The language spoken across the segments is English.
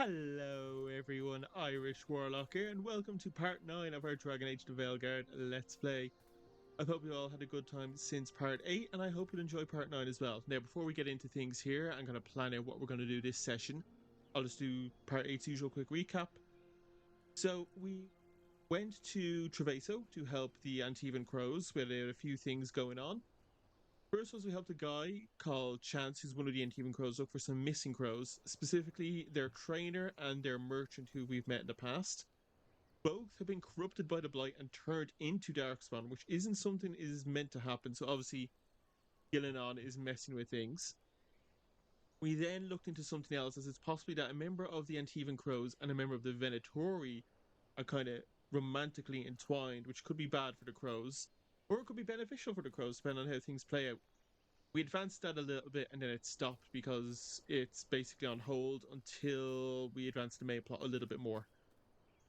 Hello everyone, Irish Warlock here, and welcome to part 9 of our Dragon Age the Veilguard Let's Play. I hope you all had a good time since part 8, and I hope you'll enjoy part 9 as well. Now, before we get into things here, I'm going to plan out what we're going to do this session. I'll just do part 8's usual quick recap. So, we went to Trevaso to help the Antivan Crows. We had a few things going on. First was we helped a guy called Chance, who's one of the Antivan Crows, look for some missing crows, specifically their trainer and their merchant who we've met in the past. Both have been corrupted by the Blight and turned into Darkspawn, which isn't something is meant to happen, so obviously Gillenon is messing with things. We then looked into something else, as it's possibly that a member of the Antivan Crows and a member of the Venatori are kind of romantically entwined, which could be bad for the crows, or it could be beneficial for the crows, depending on how things play out. We advanced that a little bit and then it stopped because it's basically on hold until we advance the main plot a little bit more.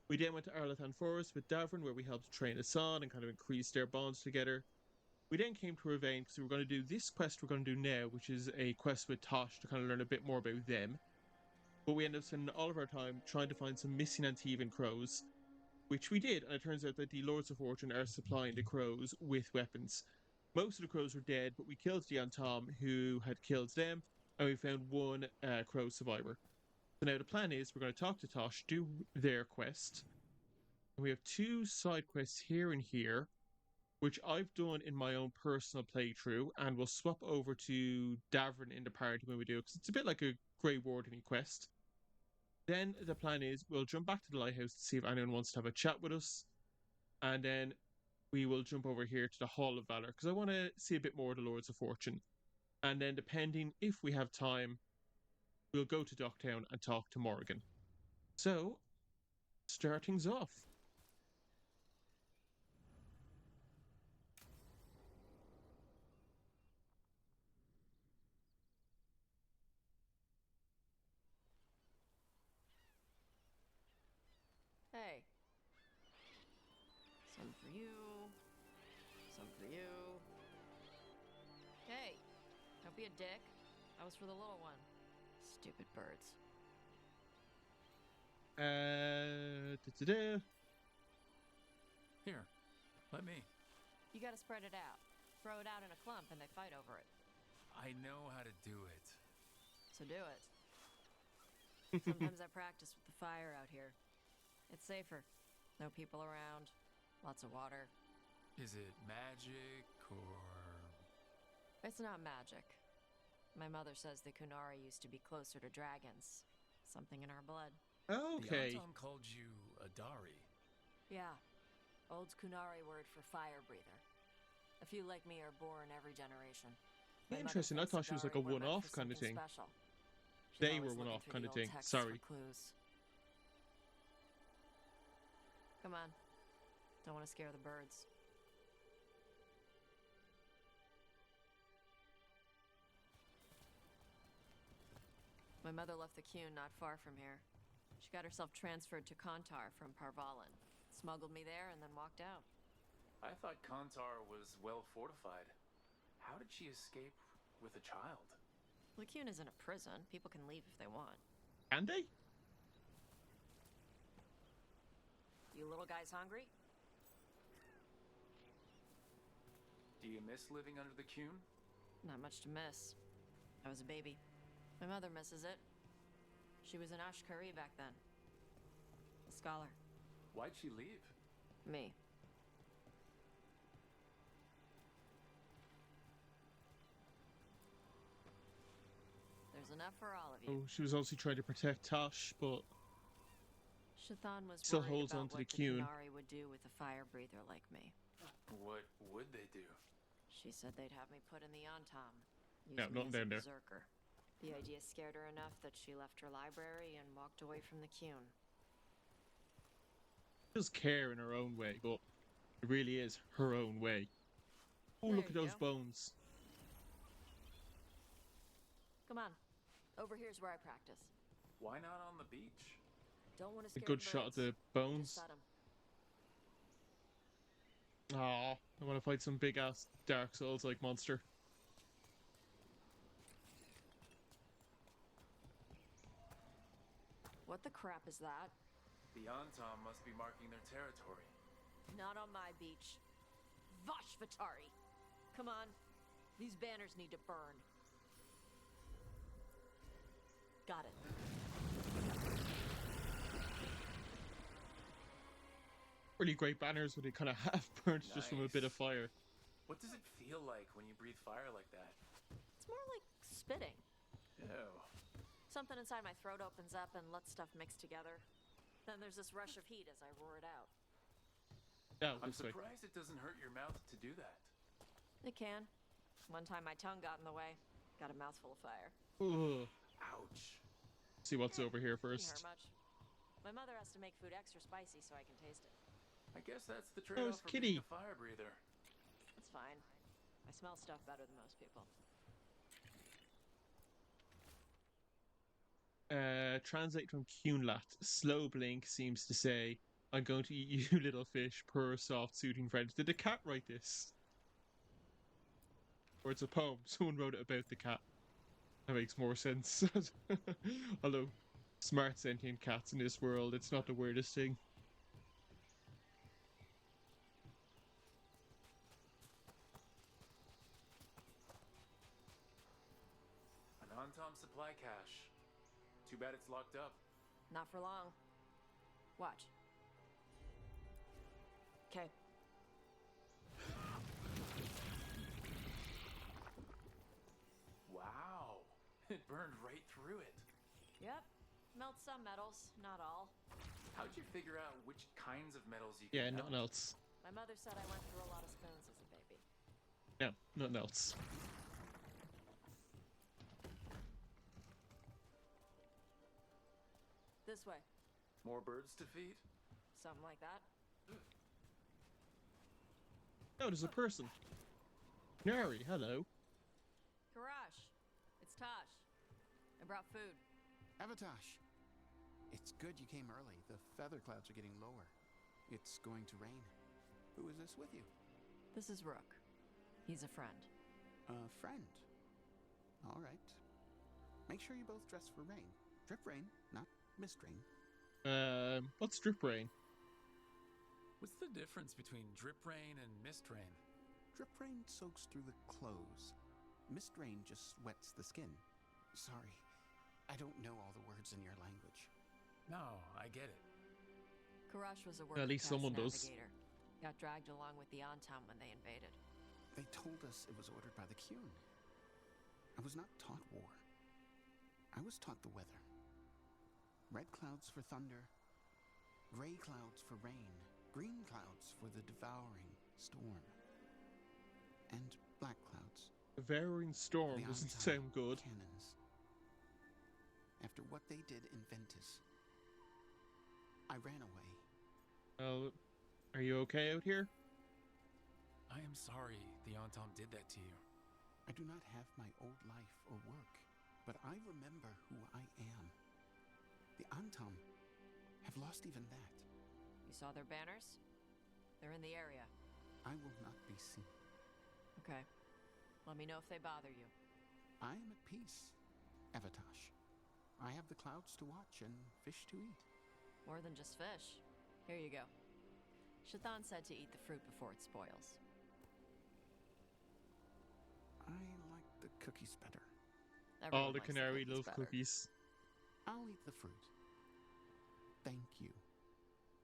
We then went to Arlathan Forest with Davrin, where we helped train Asan and kind of increase their bonds together. We then came to Ravane because we were going to do this quest we're going to do now, which is a quest with Tosh to kind of learn a bit more about them. But we ended up spending all of our time trying to find some missing Antivan crows, which we did, and it turns out that the Lords of Fortune are supplying the crows with weapons. Most of the crows were dead, but we killed the Antom who had killed them, and we found one crow survivor. So now the plan is we're going to talk to Tosh, do their quest. And we have two side quests here and here, which I've done in my own personal playthrough, and we'll swap over to Davrin in the party when we do it, because it's a bit like a Grey Warden-y quest. Then the plan is we'll jump back to the lighthouse to see if anyone wants to have a chat with us, and then we will jump over here to the Hall of Valor because I want to see a bit more of the Lords of Fortune. And then, depending if we have time, we'll go to Docktown and talk to Morrigan. So, start things off. Hey. Some for you. Some for you. Hey. Don't be a dick. That was for the little one. Stupid birds. Here, let me. You gotta spread it out. Throw it out in a clump and they fight over it. I know how to do it. So do it. Sometimes I practice with the fire out here. It's safer. No people around. Lots of water. Is it magic or... It's not magic. My mother says the Kunari used to be closer to dragons. Something in our blood. Okay. The Anton called you a Dari. Yeah. Old Kunari word for fire breather. A few like me are born every generation. My mother Interesting, I thinks thought she was like a Dari were meant one-off for kind of something thing. special. She's They always were looking one-off through kind the of old thing. texts Sorry. for clues. Come on. Don't want to scare the birds. My mother left the Qun not far from here. She got herself transferred to Kontar from Parvalin. Smuggled me there and then walked out. I thought Kontar was well fortified. How did she escape with a child? The Qun isn't a prison. People can leave if they want. Can they? You little guys hungry? Do you miss living under the Qun? Not much to miss. I was a baby. My mother misses it. She was an Ashkari back then. A scholar. Why'd she leave? Me. There's enough for all of you. Oh, she was obviously trying to protect Tosh, but Shathan was still worried holds about on to what the Qun. Kunari would do with a fire breather like me. What would they do? She said they'd have me put in the Antom. Use Yeah, me not as down a there. berserker. The idea scared her enough that she left her library and walked away from the Qun. She does care in her own way, but it really is her own way. Oh, There look at you those go. bones. Come on. Over here's where I practice. Why not on the beach? Don't want to A scare good the shot of birds. the Just bones. set 'em. Aw, I want to fight some big ass Dark Souls like monster. What the crap is that? The Antom must be marking their territory. Not on my beach. Vashvatari! Come on. These banners need to burn. Got it. Really great banners when they kind of half burnt just from a bit of Nice. fire. What does it feel like when you breathe fire like that? It's more like spitting. Ew. Something inside my throat opens up and lets stuff mix together. Then there's this rush of heat as I roar it out. Yeah, I'm this way. surprised it doesn't hurt your mouth to do that. It can. One time my tongue got in the way. Got a mouthful of fire. Ugh. Ouch. See what's over here Didn't first. hurt much. My mother has to make food extra spicy so I can taste it. I guess that's the trade-off it's for Kitty. being a fire breather. It's fine. I smell stuff better than most people. Translate from Cunlat. Slow blink seems to say, I'm going to eat you, little fish, purr soft, soothing friend. Did the cat write this? Or it's a poem. Someone wrote it about the cat. That makes more sense. Although, smart sentient cats in this world, it's not the weirdest thing. An Antom supply cache. Too bad it's locked up. Not for long. Watch. Okay. Wow. It burned right through it. Yep. Melts some metals, not all. How'd you figure out which kinds of metals you Yeah, can nothing melt? else. My mother said I went through a lot of spoons as a baby. No, nothing else. This way. More birds to feed? Something like that. Oh, there's a person. Nari, hello. Karash. It's Tosh. I brought food. Avatash, it's good you came early. The feather clouds are getting lower. It's going to rain. Who is this with you? This is Rook. He's a friend. A friend. All right. Make sure you both dress for rain. Drip rain, not mist rain. What's drip rain? What's the difference between drip rain and mist rain? Drip rain soaks through the clothes. Mist rain just wets the skin. Sorry, I don't know all the words in your language. No, I get it. Karash was a At least working-class someone does. navigator. Got dragged along with the Antom when they invaded. They told us it was ordered by the Qun. I was not taught war. I was taught the weather. Red clouds for thunder, gray clouds for rain, green clouds for the devouring storm, and black clouds. Devouring storm the doesn't Anton sound good. Cannons. After what they did in Ventus, I ran away. Well, are you okay out here? I am sorry the Antom did that to you. I do not have my old life or work, but I remember who I am. The Antom have lost even that. You saw their banners? They're in the area. I will not be seen. Okay. Let me know if they bother you. I am at peace, Avatash. I have the clouds to watch and fish to eat. More than just fish. Here you go. Shathan said to eat the fruit before it spoils. I like the cookies better. Everyone All the likes canary cookies love better. cookies. I'll eat the fruit. Thank you,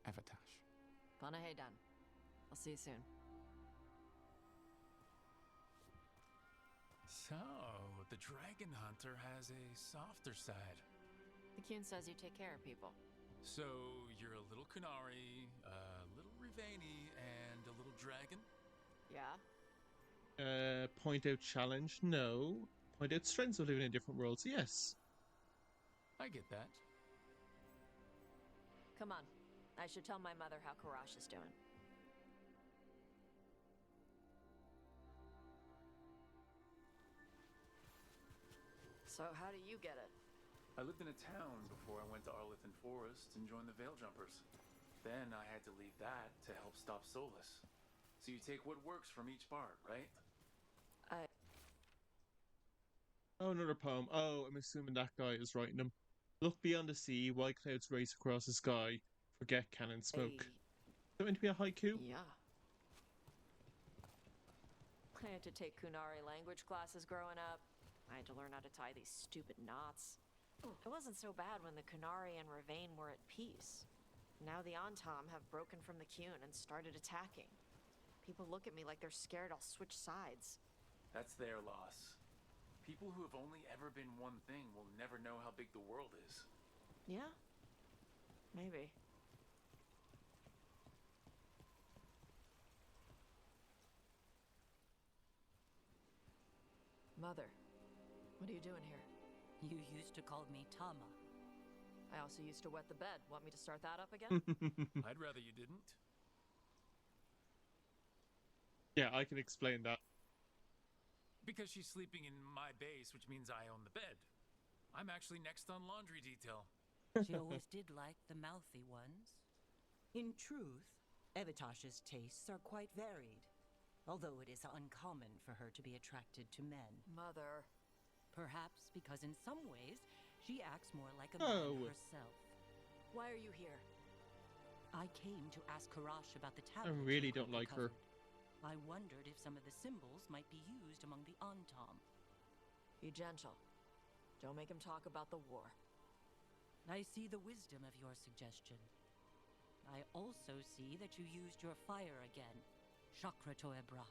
Avatash. Panahe done. I'll see you soon. So, the dragon hunter has a softer side. The Qun says you take care of people. So, you're a little Kunari, a little Rivani, and a little dragon? Yeah? Point out challenge? No. Point out strengths of living in different worlds? Yes. I get that. Come on. I should tell my mother how Karash is doing. So how do you get it? I lived in a town before I went to Arlithan Forest and joined the Veil Jumpers. Then I had to leave that to help stop Solus. So you take what works from each part, right? Oh, another poem. Oh, I'm assuming that guy is writing them. Look beyond the sea, white clouds race across the sky. Forget cannon smoke. Hey, Is that meant to be a haiku? yeah. I had to take Kunari language classes growing up. I had to learn how to tie these stupid knots. It wasn't so bad when the Kunari and Ravane were at peace. Now the Antam have broken from the Kyun and started attacking. People look at me like they're scared I'll switch sides. That's their loss. People who have only ever been one thing will never know how big the world is. Yeah? Maybe. Mother, what are you doing here? You used to call me Tama. I also used to wet the bed. Want me to start that up again? I'd rather you didn't. Yeah, I can explain that. Because she's sleeping in my base, which means I own the bed. I'm actually next on laundry detail. She always did like the mouthy ones. In truth, Evitash's tastes are quite varied, although it is uncommon for her to be attracted to men. Mother. Perhaps because in some ways, she acts more like a Oh. man herself. Why are you here? I came to ask Karash about the I tablet. really you don't like her. recovered. I wondered if some of the symbols might be used among the Antam. Be gentle. Don't make him talk about the war. I see the wisdom of your suggestion. I also see that you used your fire again, Chakra Toebra.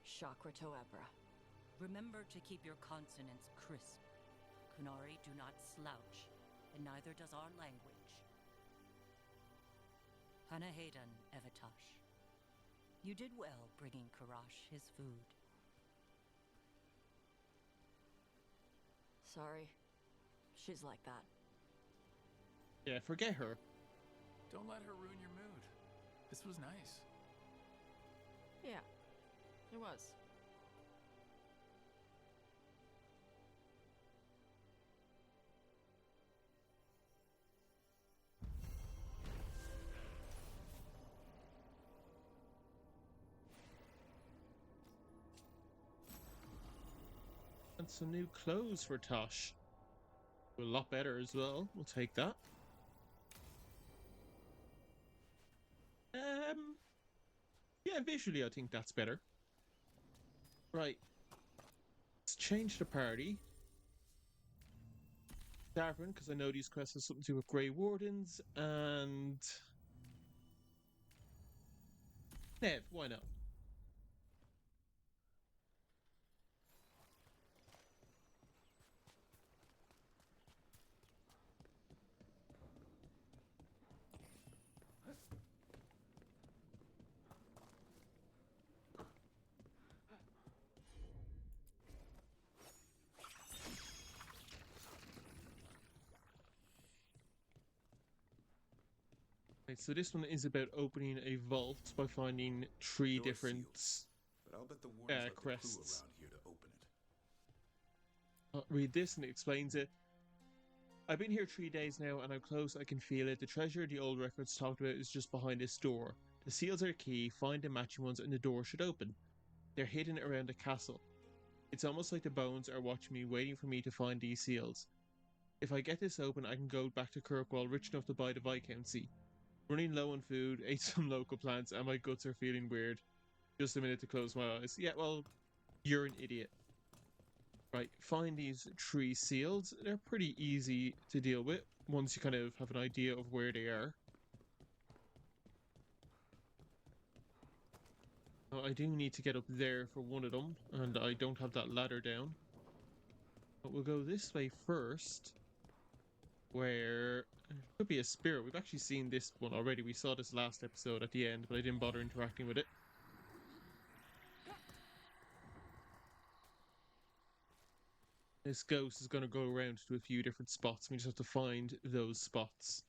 Chakra Toebra. Remember to keep your consonants crisp. Kunari do not slouch, and neither does our language. Hanahedan, Evitash. You did well bringing Karash his food. Sorry. She's like that. Yeah, forget her. Don't let her ruin your mood. This was nice. Yeah. It was. And some new clothes for Tosh. A lot better as well. We'll take that. Yeah, visually I think that's better. Right. Let's change the party. Davern, because I know these quests have something to do with Grey Wardens, and Nev, why not? Right, so this one is about opening a vault by finding three Door's different But I'll bet the wardens left a clue crests. around here to open it. I'll read this and it explains it. I've been here 3 days now and I'm close, I can feel it. The treasure the old records talked about is just behind this door. The seals are key, find the matching ones and the door should open. They're hidden around the castle. It's almost like the bones are watching me, waiting for me to find these seals. If I get this open, I can go back to Kirkwall rich enough to buy the Viscountcy. Running low on food, ate some local plants, and my guts are feeling weird. Just a minute to close my eyes. Yeah, well, you're an idiot. Right, find these three seals. They're pretty easy to deal with once you kind of have an idea of where they are. Now, I do need to get up there for one of them, and I don't have that ladder down. But we'll go this way first, where it could be a spirit. We've actually seen this one already. We saw this last episode at the end, but I didn't bother interacting with it. This ghost is going to go around to a few different spots. We just have to find those spots.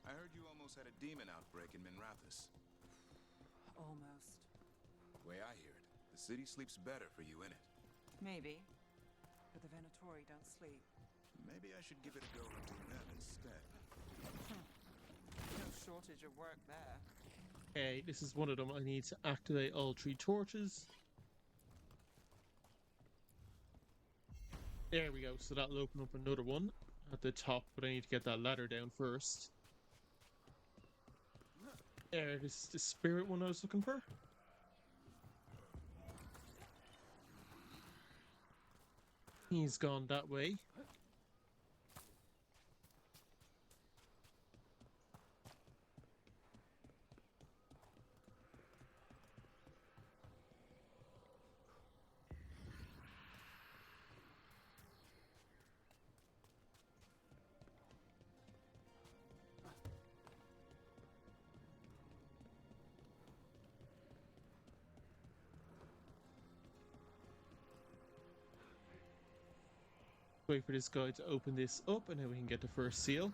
I heard you almost had a demon outbreak in Minrathous. Almost. The way I hear it, the city sleeps better for you in it. Maybe. But the Venatori don't sleep. Maybe I should give it a go doing that instead. No shortage of work there. Okay, this is one of them. I need to activate all 3 torches. There we go. So that'll open up another one at the top, but I need to get that ladder down first. There, this is the spirit one I was looking for. He's gone that way. Wait for this guy to open this up, and then we can get the first seal.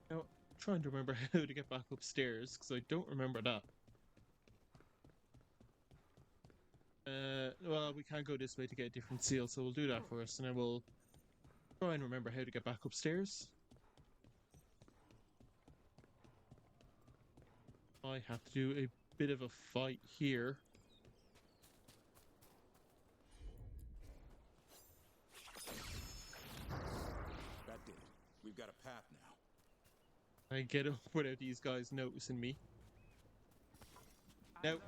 Now, I'm trying to remember how to get back upstairs, because I don't remember that. Well, we can't go this way to get a different seal, so we'll do that first, and then we'll try and remember how to get back upstairs. I have to do a bit of a fight here. That did it. We've got a path now. I get up without these guys noticing me. Nope.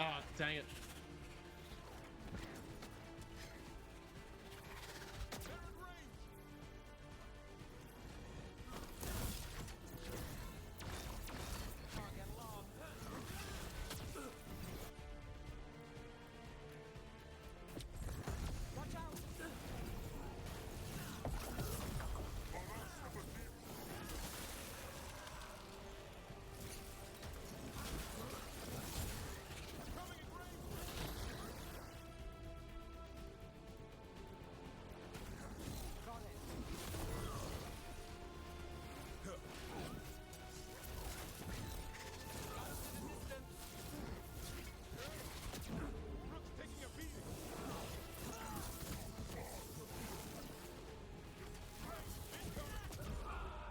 Ah, dang it.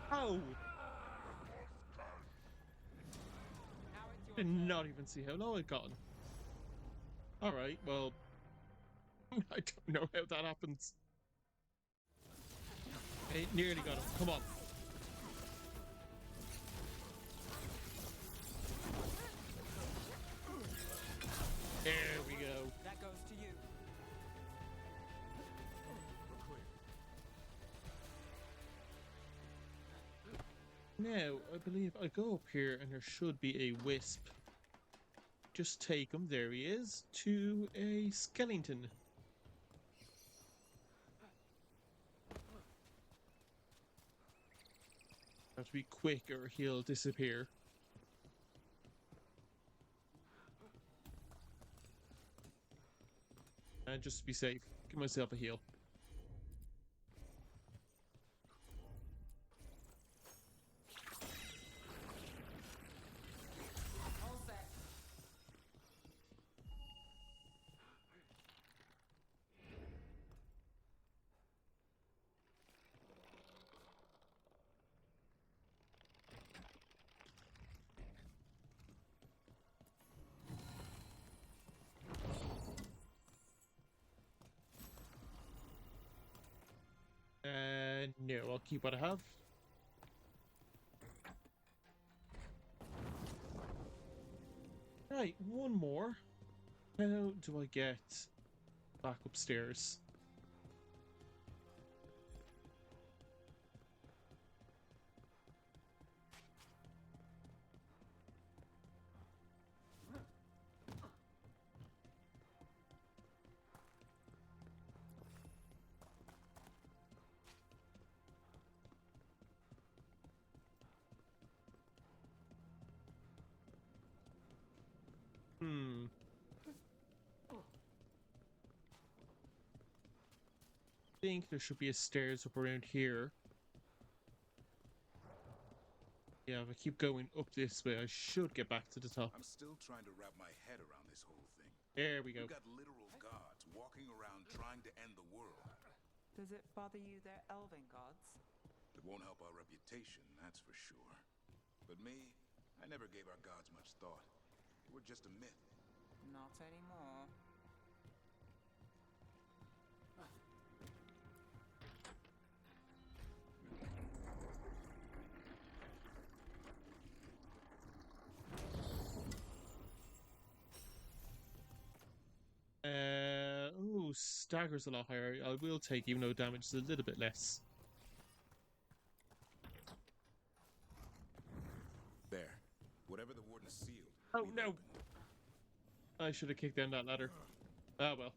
Oh! Did not even see how low it got. Alright, well, I don't know how that happens. It nearly got him. Come on. There we go. That goes to you. Now, I believe I go up here and there should be a wisp. Just take him, there he is, to a skeleton. Have to be quick or he'll disappear. And just to be safe, give myself a heal. All set. No, I'll keep what I have. Right, one more. How do I get back upstairs? think there should be a stairs up around here. Yeah, if I keep going up this way, I should get back to the top. I'm still trying to wrap my head around this whole thing. There we go. We've got literal gods walking around trying to end the world. Does it bother you they're elven gods? It won't help our reputation, that's for sure. But me, I never gave our gods much thought. They were just a myth. Not anymore. Ooh, stagger's a lot higher. I will take, even though damage is a little bit less. There. Whatever the warden sealed. Oh, leave no. open. I should have kicked down that ladder. Ah, well.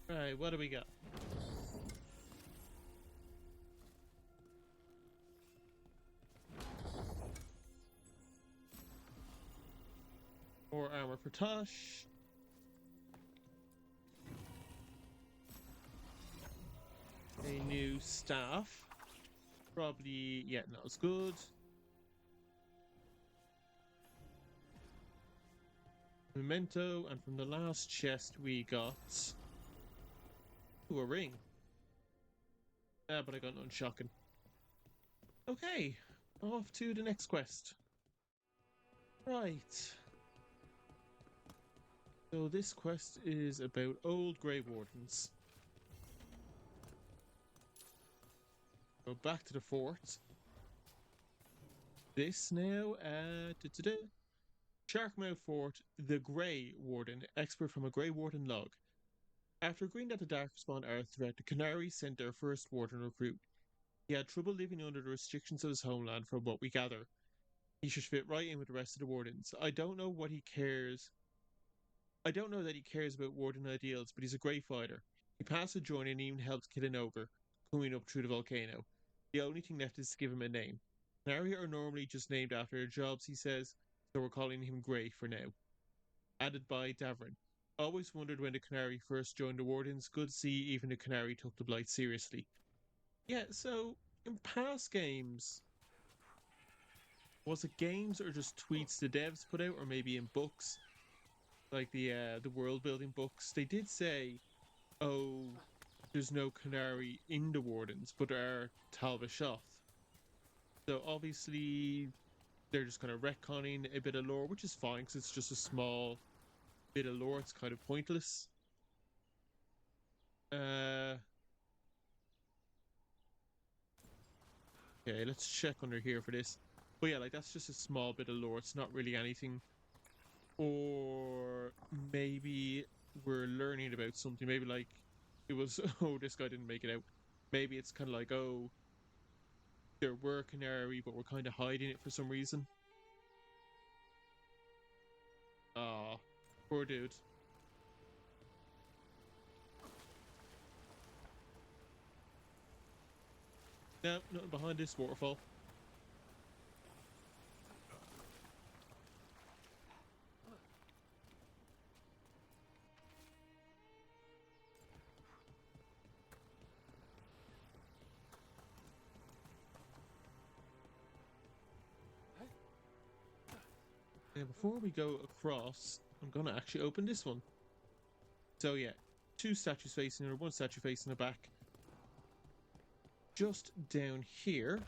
Right, what do we got? More armor for Tosh. A new staff. Probably, yeah, not as good. Memento, and from the last chest we got... Ooh, a ring. Ah, but I got none shocking. Okay, off to the next quest. Right. So this quest is about old Grey Wardens. Go back to the fort. This now, Sharkmouth Fort, the Grey Warden, expert from a Grey Warden log. After agreeing that the Darkspawn are a threat, the Canary sent their first Warden recruit. He had trouble living under the restrictions of his homeland, from what we gather. He should fit right in with the rest of the Wardens. I don't know that he cares about Warden ideals, but he's a great fighter. He passed a joint and even helped kill an ogre, coming up through the volcano. The only thing left is to give him a name. Canary are normally just named after their jobs, he says, so we're calling him Grey for now. Added by Davrin. Always wondered when the Canary first joined the Wardens. Good to see even the Canary took the blight seriously. Yeah, so in past games, was it games or just tweets the devs put out, or maybe in books, like the world building books, they did say, oh, there's no Canary in the Wardens, but there are Talbashoth. So obviously they're just kind of retconning a bit of lore, which is fine because it's just a small bit of lore. It's kind of pointless. Okay, let's check under here for this. But yeah, like that's just a small bit of lore. It's not really anything. Or maybe we're learning about something. Maybe like it was, oh, this guy didn't make it out. Maybe it's kind of like, oh, there were Canary, but we're kind of hiding it for some reason. Ah, poor dude. No, nothing behind this waterfall. Now, before we go across, I'm going to actually open this one. So yeah, two statues facing her, one statue facing the back. Just down here.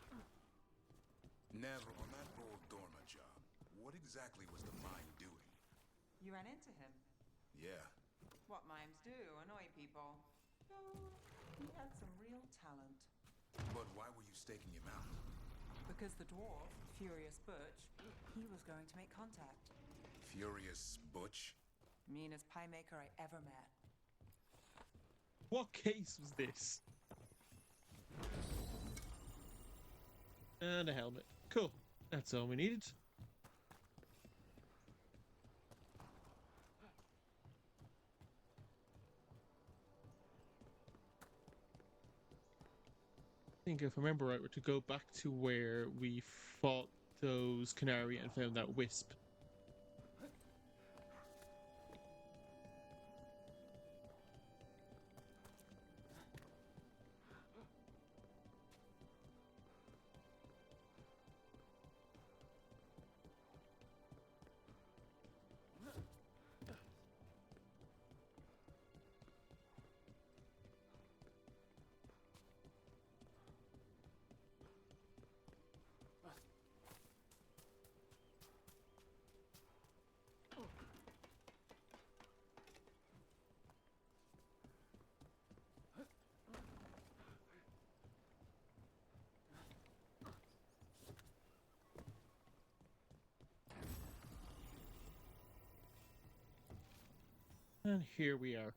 Never on that old Dorma job. What exactly was the mime doing? You ran into him. Yeah. What mimes do, annoy people. Though he had some real talent. But why were you staking him out? Because the dwarf, Furious Butch, he was going to make contact. Furious Butch? Meanest pie maker I ever met. What case was this? And a helmet. Cool. That's all we needed. think if I remember right, we're to go back to where we fought those Canary and found that wisp. And here we are.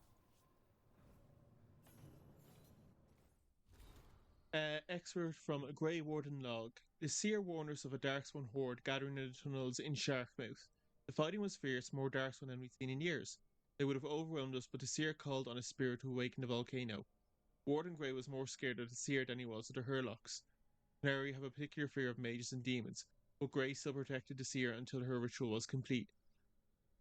Excerpt from a Grey Warden log. The seer warned us of a Darkspawn horde gathering in the tunnels in Sharkmouth. The fighting was fierce, more Darkspawn than we'd seen in years. They would have overwhelmed us, but the seer called on a spirit to awaken the volcano. Warden Grey was more scared of the seer than he was of the Hurlocks. Canary have a particular fear of mages and demons, but Grey still protected the seer until her ritual was complete.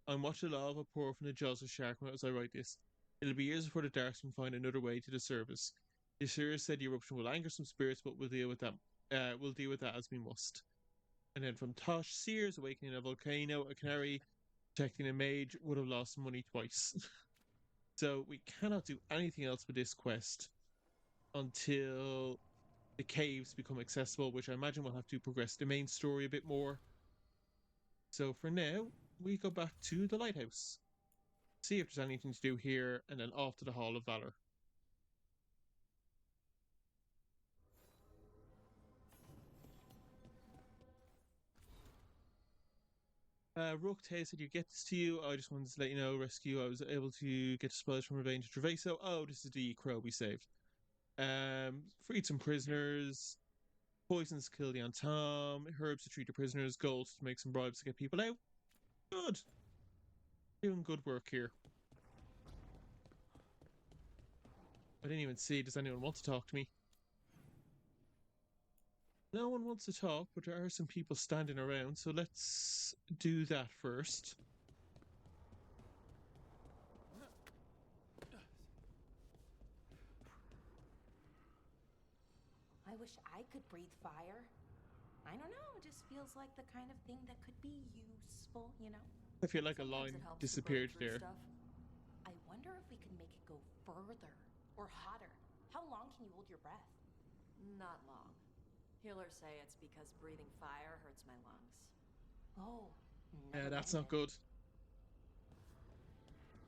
I'm watching the lava pour from the jaws of Sharkmouth as I write this. It'll be years before the Darkspawn find another way to the surface. The seer said the eruption will anger some spirits, but we'll deal with that. We'll deal with that as we must. And then from Tosh, Seers awakening a volcano, a canary protecting a mage would have lost money twice. So we cannot do anything else with this quest until the caves become accessible, which I imagine we'll have to progress the main story a bit more. So for now, we go back to the lighthouse, see if there's anything to do here, and then off to the Hall of Valor. Rook Tay said, you get this to you. I just wanted to let you know, rescue. I was able to get supplies from Ravane to Trevaso. Oh, this is the crow we saved. Freed some prisoners. Poisons to kill the Antom. Herbs to treat the prisoners. Gold to make some bribes to get people out. Good. Doing good work here. I didn't even see. Does anyone want to talk to me? No one wants to talk, but there are some people standing around, so let's do that first. I wish I could breathe fire. I don't know, it just feels like the kind of thing that could be useful, you know? I feel like a Sometimes line it helps to burn disappeared through there. stuff. I wonder if we can make it go further or hotter. How long can you hold your breath? Not long. Healers say it's because breathing fire hurts my lungs. Oh, Yeah, never that's mind not good.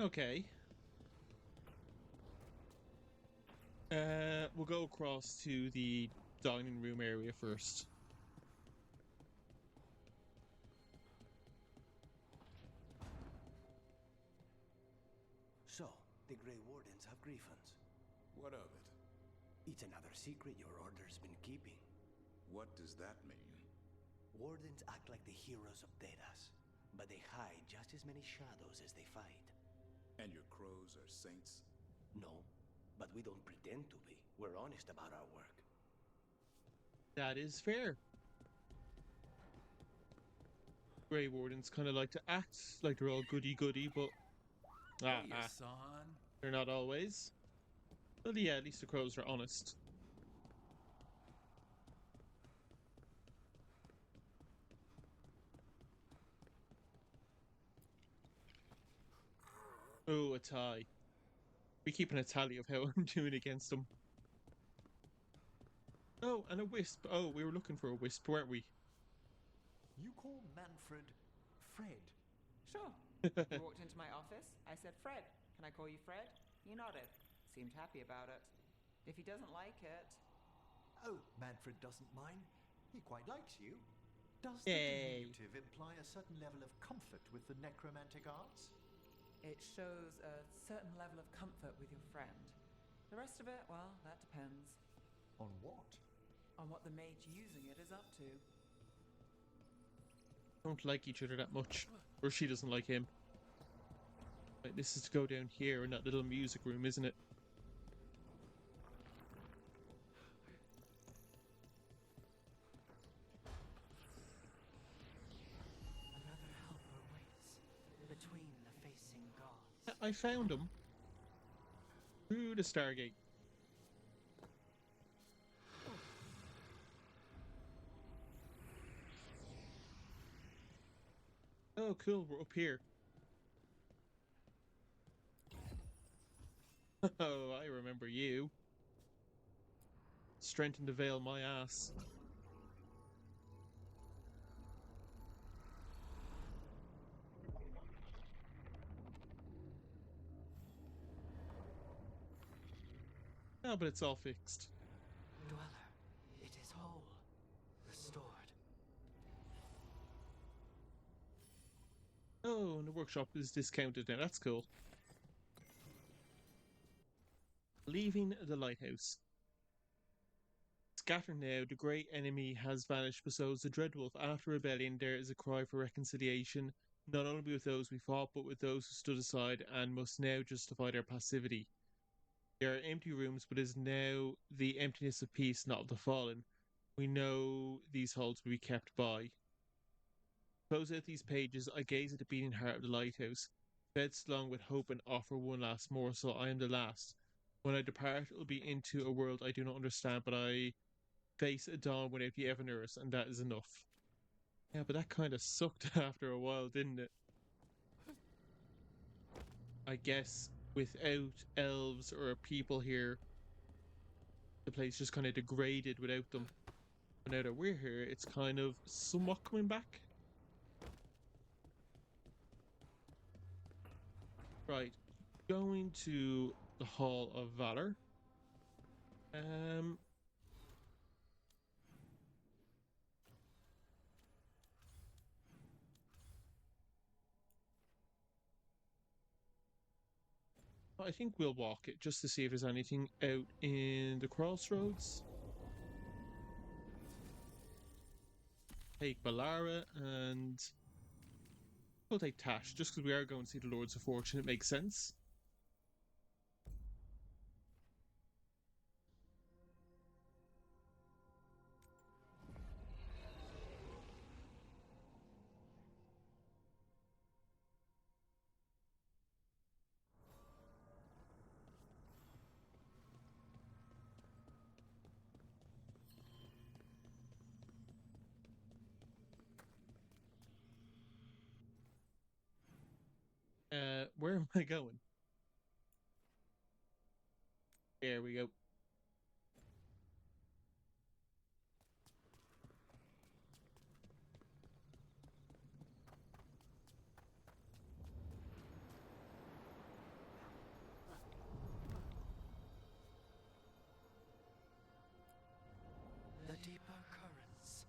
Okay. We'll go across to the dining room area first. So, the Grey Wardens have grievance. What of it? It's another secret your order's been keeping. What does that mean? Wardens act like the heroes of Thedas, but they hide just as many shadows as they fight. And your crows are saints? No, but we don't pretend to be. We're honest about our work. That is fair. Grey Wardens kind of like to act like they're all goody-goody, but son. they're not always. But yeah, at least the crows are honest. Oh, a tie. We're keeping a tally of how I'm doing against them. Oh, and a wisp. Oh, we were looking for a wisp, weren't we? You call Manfred Fred? Sure. You walked into my office. I said, Fred, can I call you Fred? He nodded. Seemed happy about it. If he doesn't like it... Oh, Manfred doesn't mind. He quite likes you. Does Yay. the diminutive imply a certain level of comfort with the necromantic arts? It shows a certain level of comfort with your friend. The rest of it, well, that depends. On what? On what the mage using it is up to. Don't like each other that much. Or she doesn't like him. Right, this is to go down here in that little music room, isn't it? I found him. Through the Stargate. Oh, cool, we're up here. Oh, I remember you. Strengthen the veil, my ass. Oh, but it's all fixed. Dweller, it is whole. Restored. Oh, and the workshop is discounted now. That's cool. Leaving the lighthouse. Scattered now, the great enemy has vanished, but so is the Dreadwolf. After rebellion, there is a cry for reconciliation, not only with those we fought, but with those who stood aside and must now justify their passivity. There are empty rooms, but it is now the emptiness of peace, not of the fallen. We know these halls will be kept by. Close out these pages, I gaze at the beating heart of the lighthouse. Fed slung with hope and offer one last morsel. I am the last. When I depart, it will be into a world I do not understand, but I face a dawn without the Evanurus, and that is enough. Yeah, but that kind of sucked after a while, didn't it? I guess without elves or people here, the place just kind of degraded without them. But now that we're here, it's kind of somewhat coming back. Right, going to the Hall of Valor. I think we'll walk it just to see if there's anything out in the crossroads. Take Balara and we'll take Tash just because we are going to see the Lords of Fortune. It makes sense. Where am I going? There we go. The deeper currents.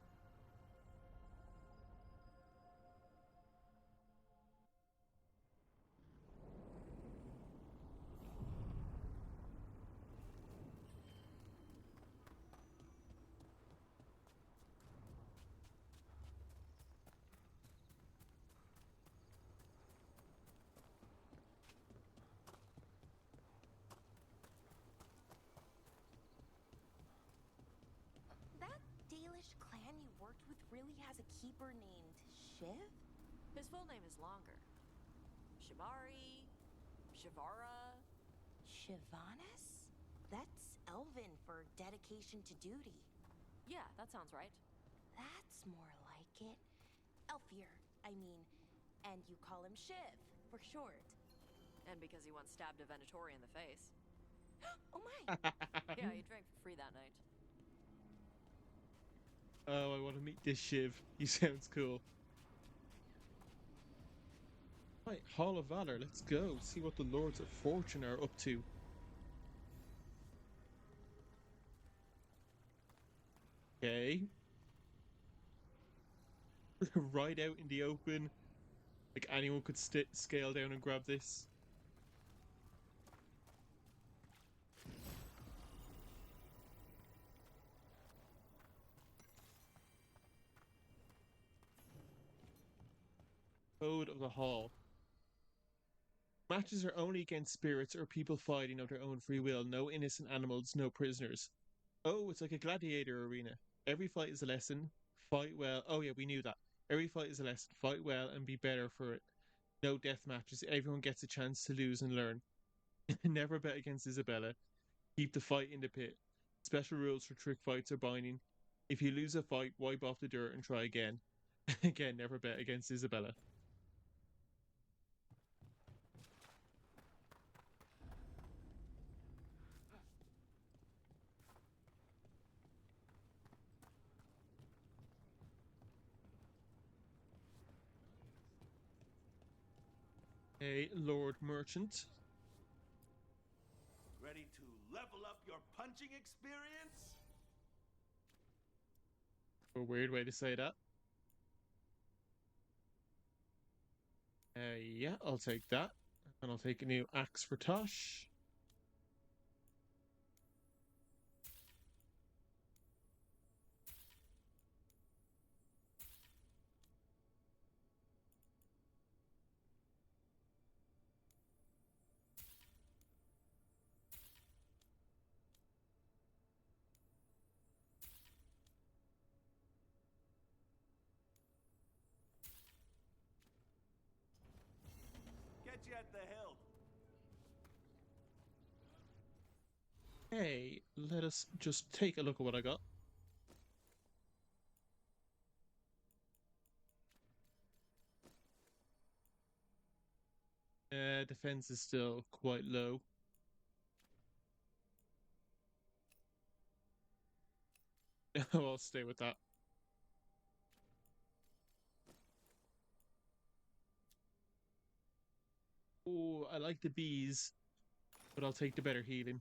That Dalish clan you worked with really has a keeper named Shiv? His full name is longer. Shibari, Shivara. Shivanis? That's Elven for dedication to duty. Yeah, that sounds right. That's more like it. Elfier, I mean. And you call him Shiv, for short. And because he once stabbed a Venatori in the face. Oh my! Yeah, he drank for free that night. Oh, I want to meet this Shiv. He sounds cool. Right, Hall of Valor. Let's go. See what the Lords of Fortune are up to. Okay. Right out in the open. Like anyone could scale down and grab this. Code of the Hall. Matches are only against spirits or people fighting of their own free will. No innocent animals, no prisoners. Oh, it's like a gladiator arena. Every fight is a lesson. Fight well. Oh yeah, we knew that. Every fight is a lesson. Fight well and be better for it. No death matches. Everyone gets a chance to lose and learn. Never bet against Isabella. Keep the fight in the pit. Special rules for trick fights are binding. If you lose a fight, wipe off the dirt and try again. Again, never bet against Isabella. A Lord Merchant. Ready to level up your punching experience? A weird way to say that. Yeah, I'll take that. And I'll take a new axe for Tosh. Get you at the hilt. Hey, let us just take a look at what I got. Defense is still quite low. I'll stay with that. Oh, I like the bees, but I'll take the better healing.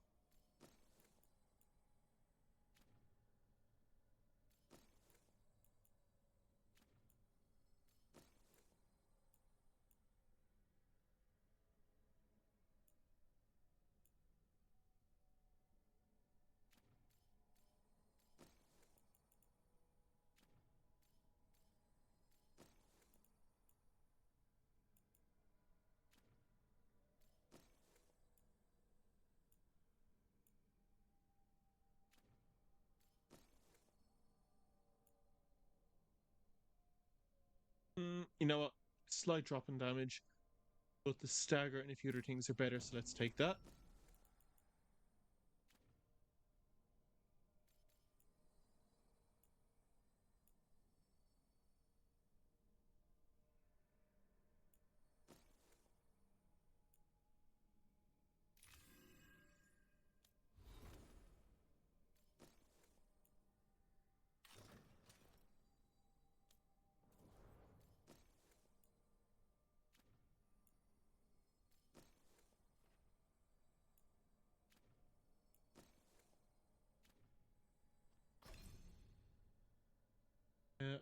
You know what? Slight drop in damage, but the stagger and a few other things are better, so let's take that.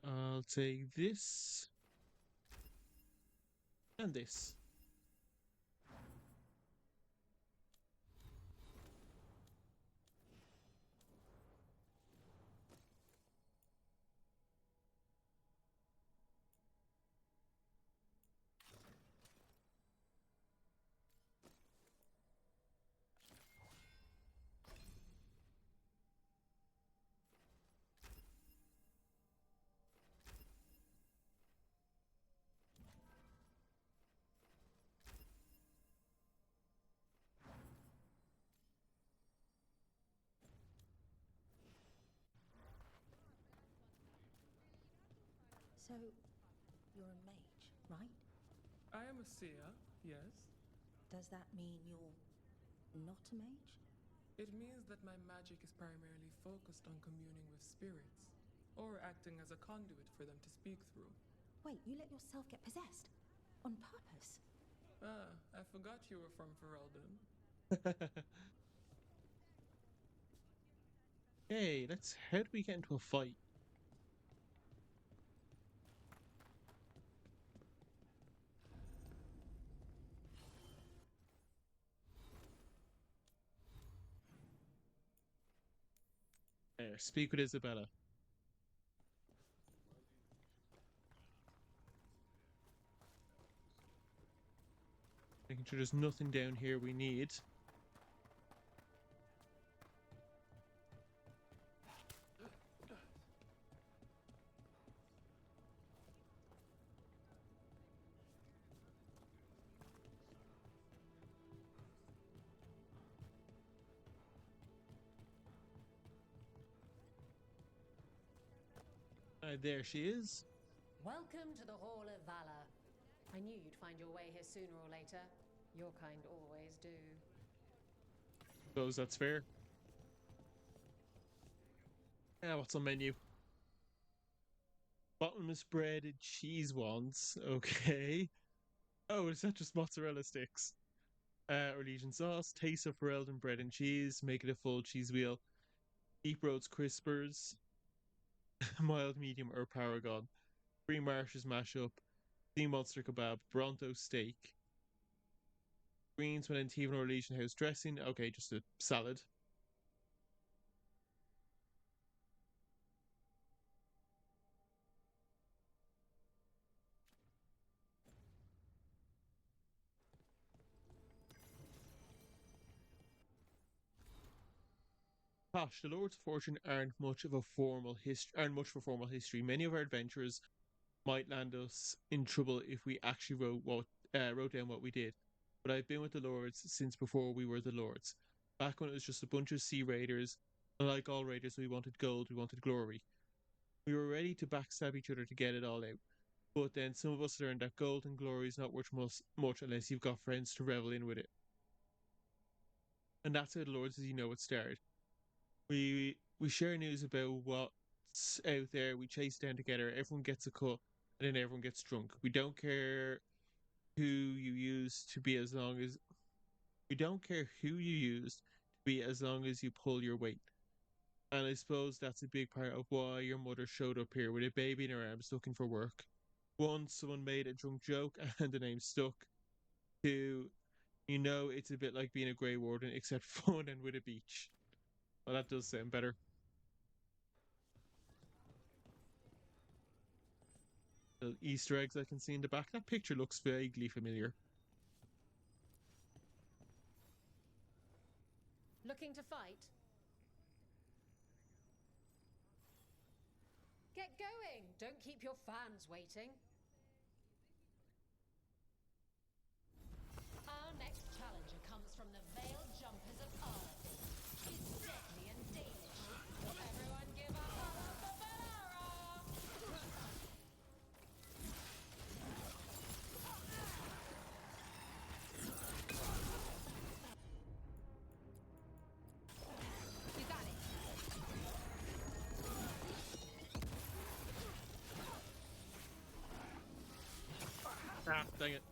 I'll take this and this. So, you're a mage, right? I am a seer, yes. Does that mean you're not a mage? It means that my magic is primarily focused on communing with spirits, or acting as a conduit for them to speak through. Wait, you let yourself get possessed? On purpose? Ah, I forgot you were from Ferelden. Hey, how do we get into a fight? There, speak with Isabella. Making sure there's nothing down here we need. There she is. Welcome to the Hall of Valor. I knew you'd find your way here sooner or later. Your kind always do. Suppose that's fair. What's on menu? Bottomless bread and cheese wands. Okay. Oh, is that just mozzarella sticks? Or Legion sauce. Taste of Ferelden bread and cheese. Make it a full cheese wheel. Deep Roads crispers. Mild, medium, or paragon. Green marshes mashup. Sea monster kebab. Bronto steak. Greens, Valentina or Legion house dressing. Okay, just a salad. Gosh, the Lords of Fortune aren't much of a formal history. Many of our adventures might land us in trouble if we actually wrote down what we did. But I've been with the Lords since before we were the Lords. Back when it was just a bunch of sea raiders, and like all raiders, we wanted gold, we wanted glory. We were ready to backstab each other to get it all out. But then some of us learned that gold and glory is not worth much unless you've got friends to revel in with it. And that's how the Lords as you know it started. We share news about what's out there. We chase down together. Everyone gets a cut, and then everyone gets drunk. We don't care who you use to be as long as we don't care who you use to be as long as you pull your weight. And I suppose that's a big part of why your mother showed up here with a baby in her arms looking for work. One, someone made a drunk joke and the name stuck. Two, it's a bit like being a Grey Warden except fun and with a beach. Well, that does sound better. Little Easter eggs I can see in the back. That picture looks vaguely familiar. Looking to fight? Get going! Don't keep your fans waiting. Our next challenger comes from the Veiled Jumpers of Arlington. He's deadly and Danish. Everyone give up for Valara! You got it. Ah, dang it.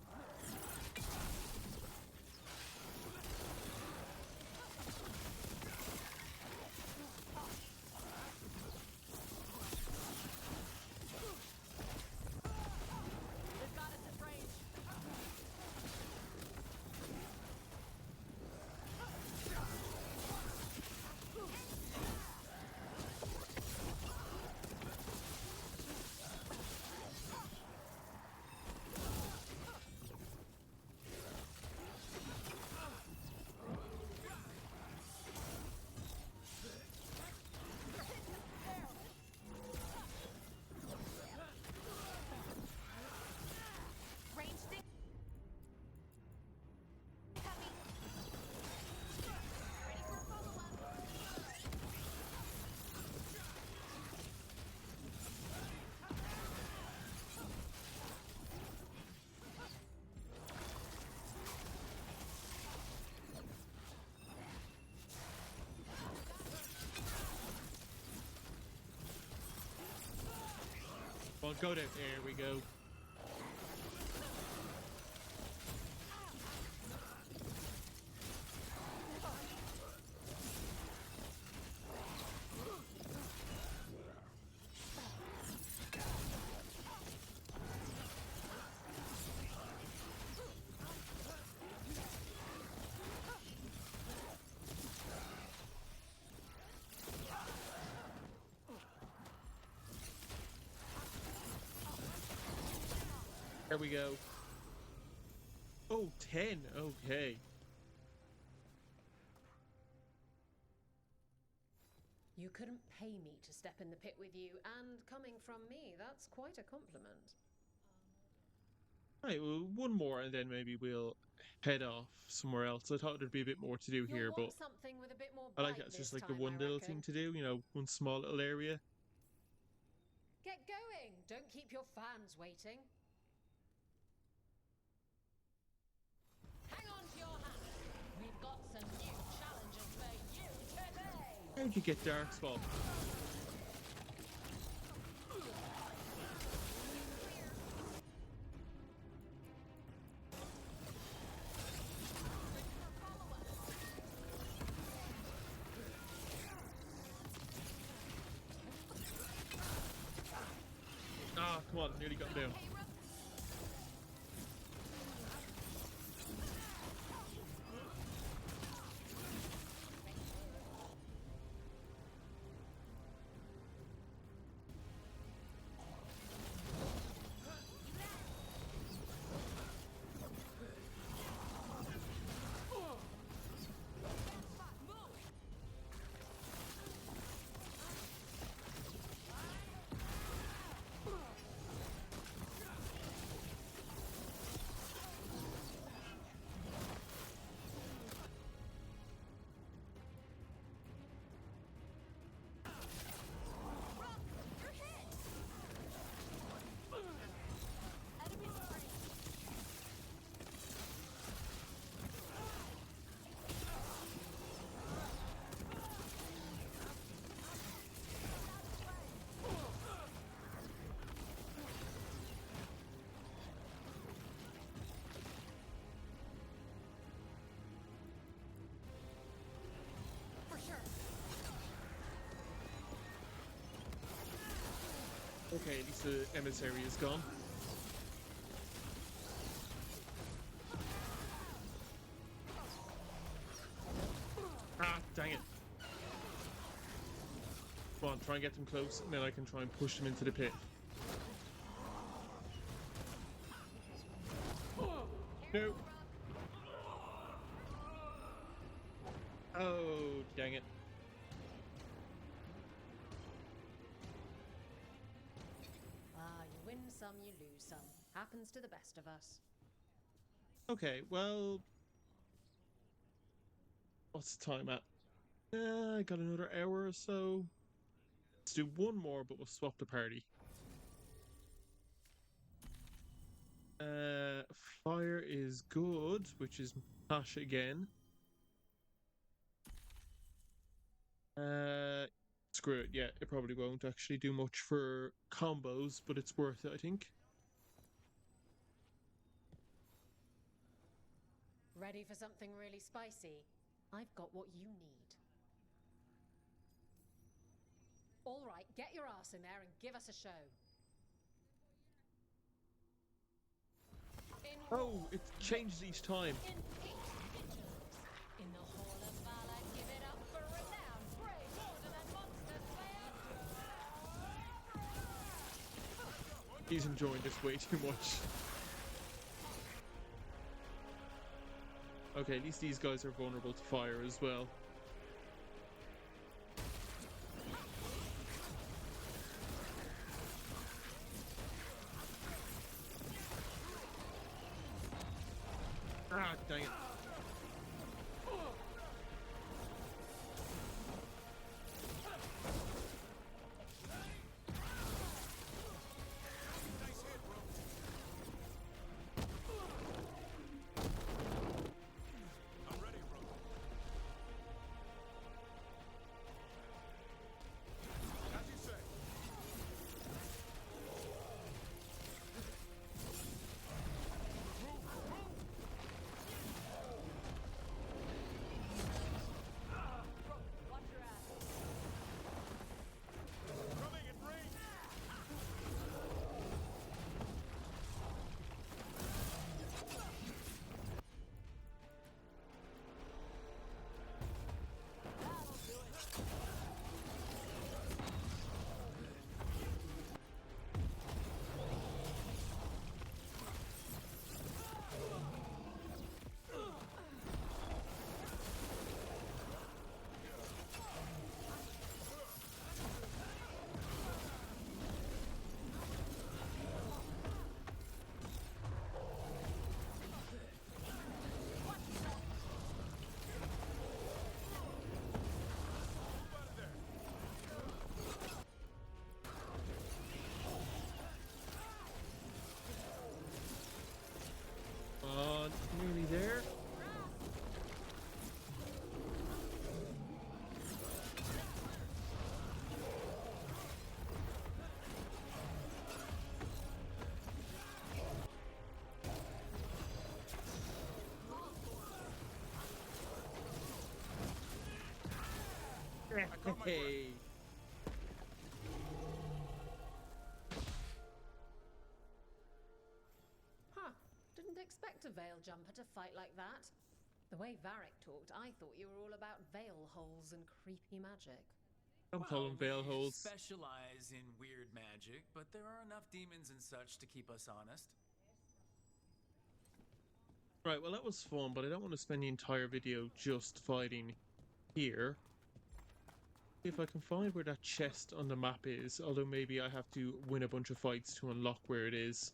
They've got us at range. Range thing. Coming. Ready for a follow-up. Well, go down. There we go. There we go. Oh, 10. Okay. You couldn't pay me to step in the pit with you, and coming from me, that's quite a compliment. Right, well, one more and then maybe we'll head off somewhere else. I thought there'd be a bit more to do You'll here, but want something with a bit more I like bite that. It's just this like the time, one I little reckon. thing to do, one small little area. Get going! Don't keep your fans waiting. Hang on to your hats. We've got some new challenges for you today. How'd you get Darkspawn? Ah, come on, nearly got him down. Okay, at least the emissary is gone. Ah, dang it. Come on, try and get them close, and then I can try and push them into the pit. No. Oh, dang it. You win some, you lose some. Happens to the best of us. Okay, well... What's the time at? I got another hour or so. Let's do one more, but we'll swap the party. Fire is good, which is Tash again. Screw it, yeah, it probably won't actually do much for combos, but it's worth it, I think. Ready for something really spicy? I've got what you need. All right, get your ass in there and give us a show. Oh, it changes each time. In the Hall of Valor, give it up for renowned brave order and monster slayer. He's enjoying this way too much. Okay, at least these guys are vulnerable to fire as well. Ah, dang it. Hey. Huh. Didn't expect a veil jumper to fight like that. The way Varric talked, I thought you were all about veil holes and creepy magic. Don't call them veil we holes. specialize in weird magic, but there are enough demons and such to keep us honest. Right, well that was fun, but I don't want to spend the entire video just fighting here. If I can find where that chest on the map is, although maybe I have to win a bunch of fights to unlock where it is.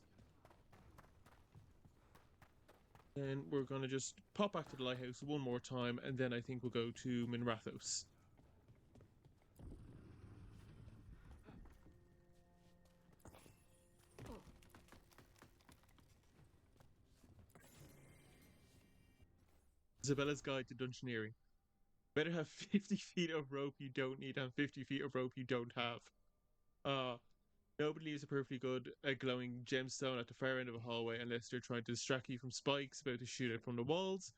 Then we're going to just pop back to the lighthouse one more time, and then I think we'll go to Minrathos. Isabella's Guide to Dungeoneering. Better have 50 feet of rope you don't need and 50 feet of rope you don't have. Nobody leaves a perfectly good glowing gemstone at the far end of a hallway unless they're trying to distract you from spikes about to shoot it from the walls.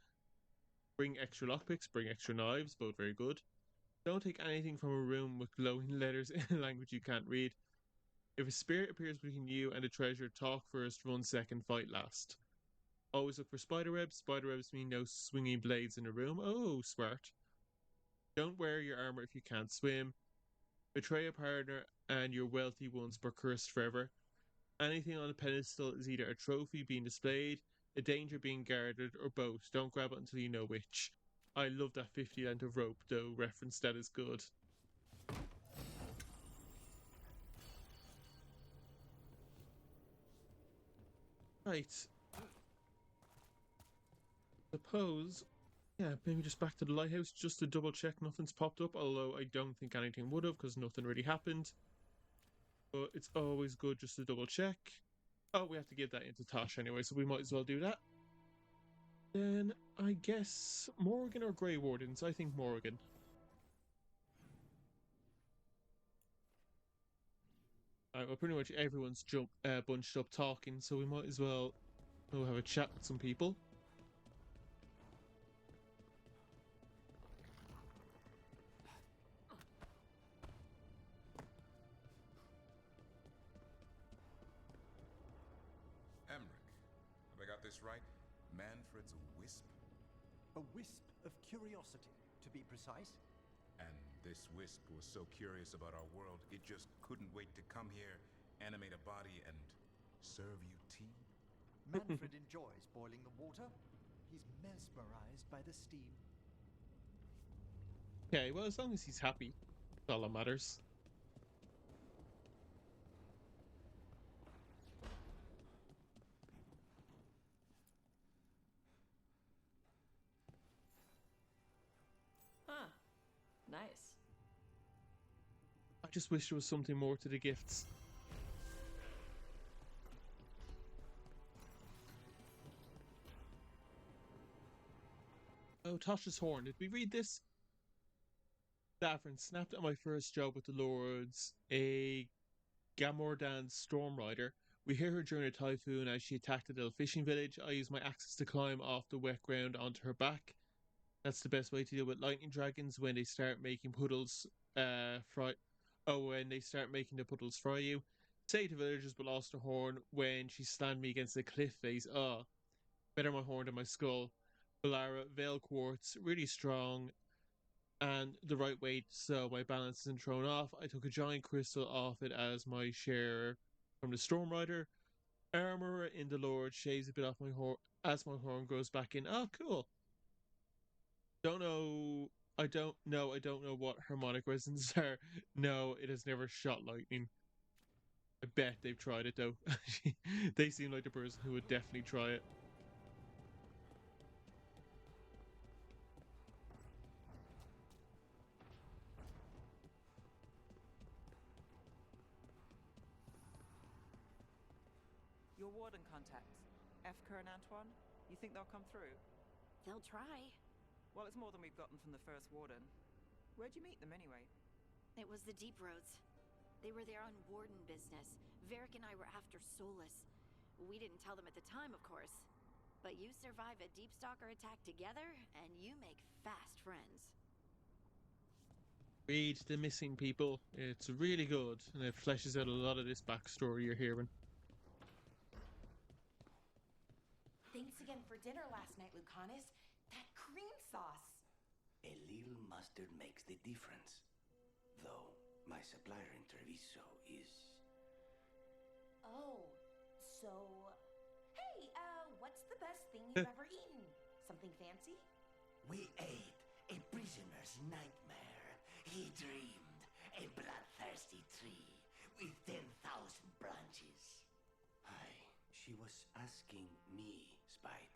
Bring extra lockpicks, bring extra knives, both very good. Don't take anything from a room with glowing letters in a language you can't read. If a spirit appears between you and the treasure, talk first, run second, fight last. Always look for spiderwebs. Spiderwebs mean no swinging blades in a room. Oh, smart. Don't wear your armor if you can't swim. Betray a partner and your wealthy ones were cursed forever. Anything on a pedestal is either a trophy being displayed, a danger being guarded, or both. Don't grab it until you know which. I love that 50 length of rope, though. Reference that is good. Right. Suppose, yeah, maybe just back to the lighthouse just to double check nothing's popped up, although I don't think anything would have because nothing really happened. But it's always good just to double check. Oh, we have to give that into Tosh anyway, so we might as well do that. Then I guess Morrigan or Grey Wardens? I think Morrigan. Alright, well pretty much everyone's bunched up talking, so we might as well have a chat with some people. This right? Manfred's a wisp? A wisp of curiosity, to be precise. And this wisp was so curious about our world, it just couldn't wait to come here, animate a body, and serve you tea? Manfred enjoys boiling the water. He's mesmerized by the steam. Okay, well, as long as he's happy, that's all that matters. Huh. Nice. I just wish there was something more to the gifts. Oh, Tasha's Horn. Did we read this? Davern snapped at my first job with the Lords, a Gamordan Stormrider. We hit her during a typhoon as she attacked a little fishing village. I used my axes to climb off the wet ground onto her back. That's the best way to deal with lightning dragons when they start making puddles when they start making the puddles fry you. Saved the villagers but lost her horn when she slammed me against a cliff face. Better my horn than my skull. Balara, Veil Quartz, really strong and the right weight so my balance isn't thrown off. I took a giant crystal off it as my share from the Stormrider. Armor in the Lord shaves a bit off my horn as my horn grows back in. Oh, cool. I don't know what harmonic resonance are. No, it has never shot lightning. I bet they've tried it though. They seem like the person who would definitely try it. Your warden contacts, Efka and Antoine, you think they'll come through? They'll try. Well, it's more than we've gotten from the first warden. Where'd you meet them anyway? It was the Deep Roads. They were there on warden business. Varric and I were after Solus. We didn't tell them at the time, of course. But you survive a Deep Stalker attack together, and you make fast friends. Read The Missing People. It's really good, and it fleshes out a lot of this backstory you're hearing. Thanks again for dinner last night, Lucanus. That cream sauce. A little mustard makes the difference. Though my supplier in Treviso is... Oh, so... Hey, what's the best thing you've ever eaten? Something fancy? We ate a prisoner's nightmare. He dreamed a bloodthirsty tree with 10,000 branches. She was asking me, Spite.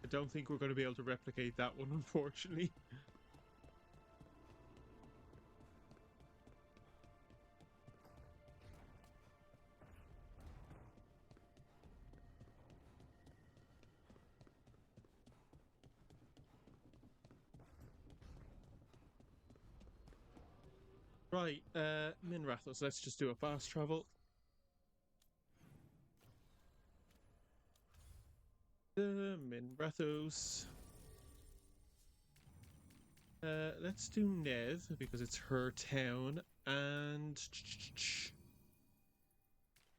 I don't think we're going to be able to replicate that one, unfortunately. Right, Minrathos, let's just do a fast travel. Minrathos. Let's do Nev, because it's her town, and...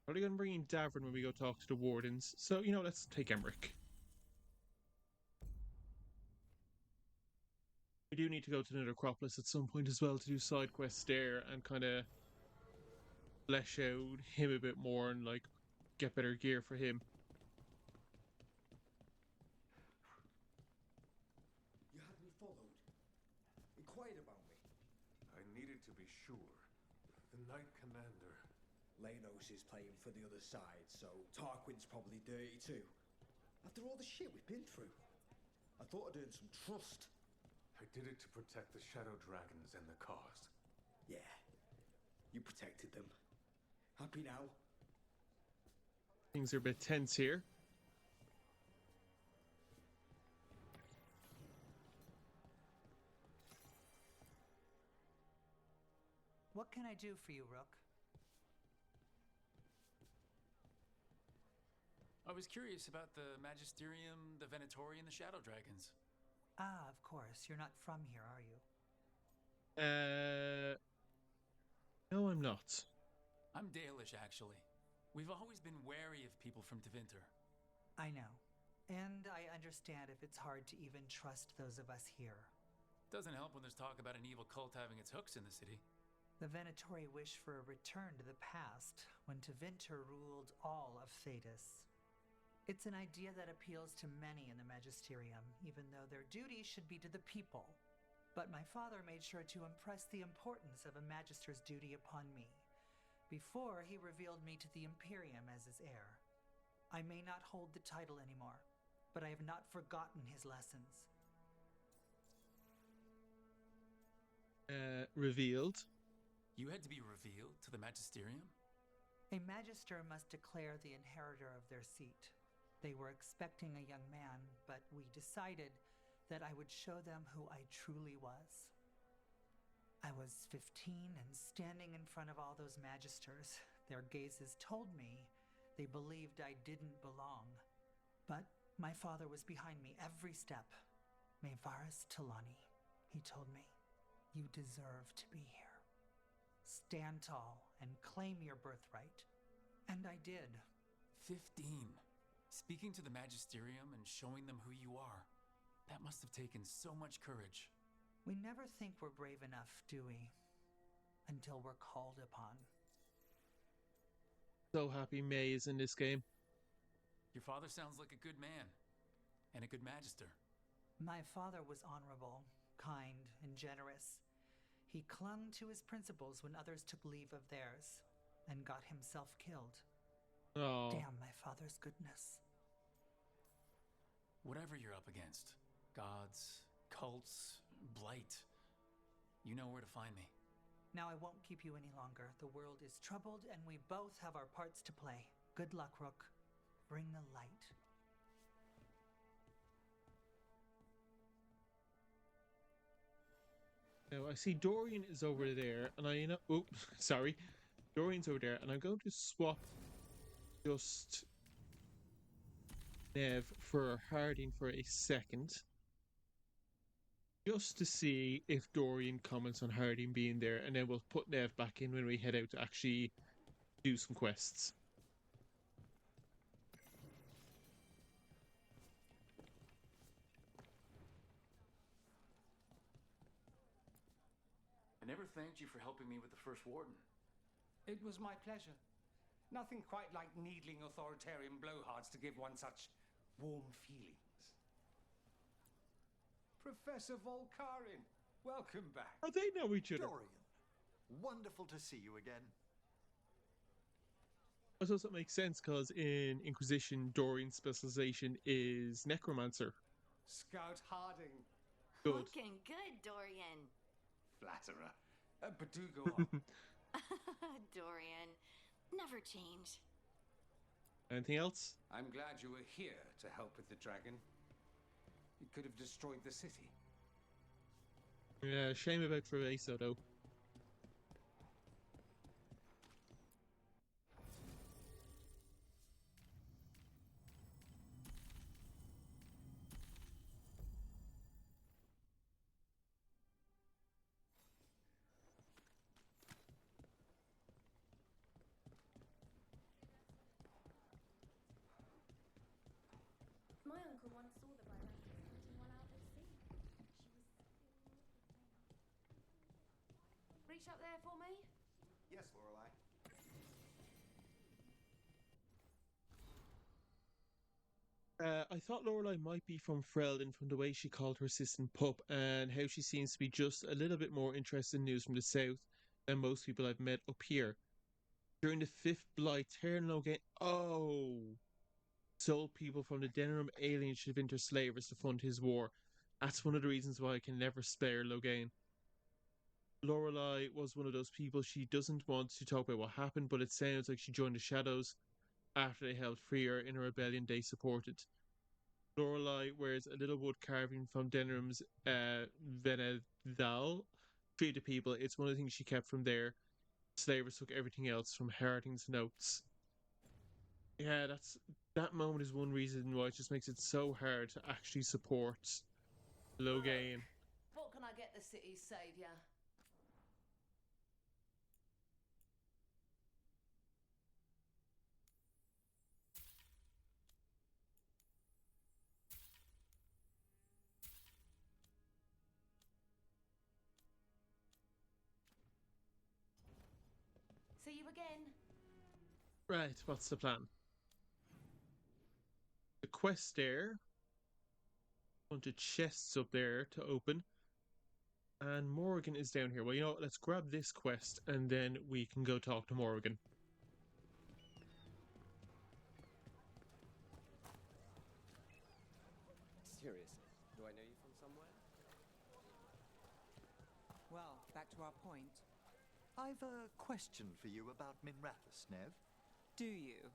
Probably gonna bring in Davrin when we go talk to the wardens. So, you know, let's take Emmerich. We do need to go to the Necropolis at some point as well to do side quests there and kind of flesh out him a bit more and like get better gear for him. You had me followed. Inquired about me. I needed to be sure. The Knight Commander. Lanos is playing for the other side, so Tarquin's probably dirty too. After all the shit we've been through, I thought I'd earn some trust. I did it to protect the Shadow Dragons and the cause. Yeah, you protected them. Happy now? Things are a bit tense here. What can I do for you, Rook? I was curious about the Magisterium, the Venatori, and the Shadow Dragons. Ah, of course. You're not from here, are you? No, I'm not. I'm Dalish, actually. We've always been wary of people from Tevinter. I know. And I understand if it's hard to even trust those of us here. Doesn't help when there's talk about an evil cult having its hooks in the city. The Venatori wish for a return to the past, when Tevinter ruled all of Thedas. It's an idea that appeals to many in the Magisterium, even though their duty should be to the people. But my father made sure to impress the importance of a Magister's duty upon me, before he revealed me to the Imperium as his heir. I may not hold the title anymore, but I have not forgotten his lessons. Revealed. You had to be revealed to the Magisterium? A Magister must declare the inheritor of their seat. They were expecting a young man, but we decided that I would show them who I truly was. I was 15 and standing in front of all those Magisters. Their gazes told me they believed I didn't belong. But my father was behind me every step. Mevaris Talani, he told me, you deserve to be here. Stand tall and claim your birthright. And I did. 15. Speaking to the Magisterium and showing them who you are. That must have taken so much courage. We never think we're brave enough, do we? Until we're called upon. So happy May is in this game. Your father sounds like a good man. And a good Magister. My father was honorable, kind, and generous. He clung to his principles when others took leave of theirs, and got himself killed. Oh. Damn my father's goodness. Whatever you're up against, gods, cults, blight, you know where to find me. Now I won't keep you any longer. The world is troubled and we both have our parts to play. Good luck, Rook. Bring the light. Now I see Dorian is over there, and oh, sorry. Dorian's over there, and I'm going to swap just Nev for Harding for a second, just to see if Dorian comments on Harding being there, and then we'll put Nev back in when we head out to actually do some quests. I never thanked you for helping me with the first warden. It was my pleasure. Nothing quite like needling authoritarian blowhards to give one such warm feelings. Professor Volkarin, welcome back. Oh, they know each other. Dorian, wonderful to see you again. I suppose that makes sense, because in Inquisition, Dorian's specialization is necromancer. Scout Harding. Good. Looking good, Dorian. Flatterer. But do go on. Dorian, never change. Anything else? I'm glad you were here to help with the dragon. It could have destroyed the city. Yeah, shame about Treviso, though. My uncle once saw the Biraxis hunting one out at sea. Reach up there for me? Yes, Lorelei. I thought Lorelei might be from Freldon from the way she called her assistant pup, and how she seems to be just a little bit more interested in news from the south than most people I've met up here. During the Fifth Blight, Terran Logan sold people from the Denham alien ship into slavers to fund his war. That's one of the reasons why I can never spare Logain. Lorelei was one of those people. She doesn't want to talk about what happened, but it sounds like she joined the Shadows after they helped free her in a rebellion they supported. Lorelei wears a little wood carving from Denham's Venedal. Treated people. It's one of the things she kept from there. Slavers took everything else from Harding's notes. Yeah, that moment is one reason why it just makes it so hard to actually support Logain. What can I get the city's saviour? See you again. Right, what's the plan? The quest there. Bunch of chests up there to open. And Morrigan is down here. Well, you know what? Let's grab this quest and then we can go talk to Morrigan. Seriously, do I know you from somewhere? Well, back to our point. I've a question for you about Minrathous, Nev. Do you?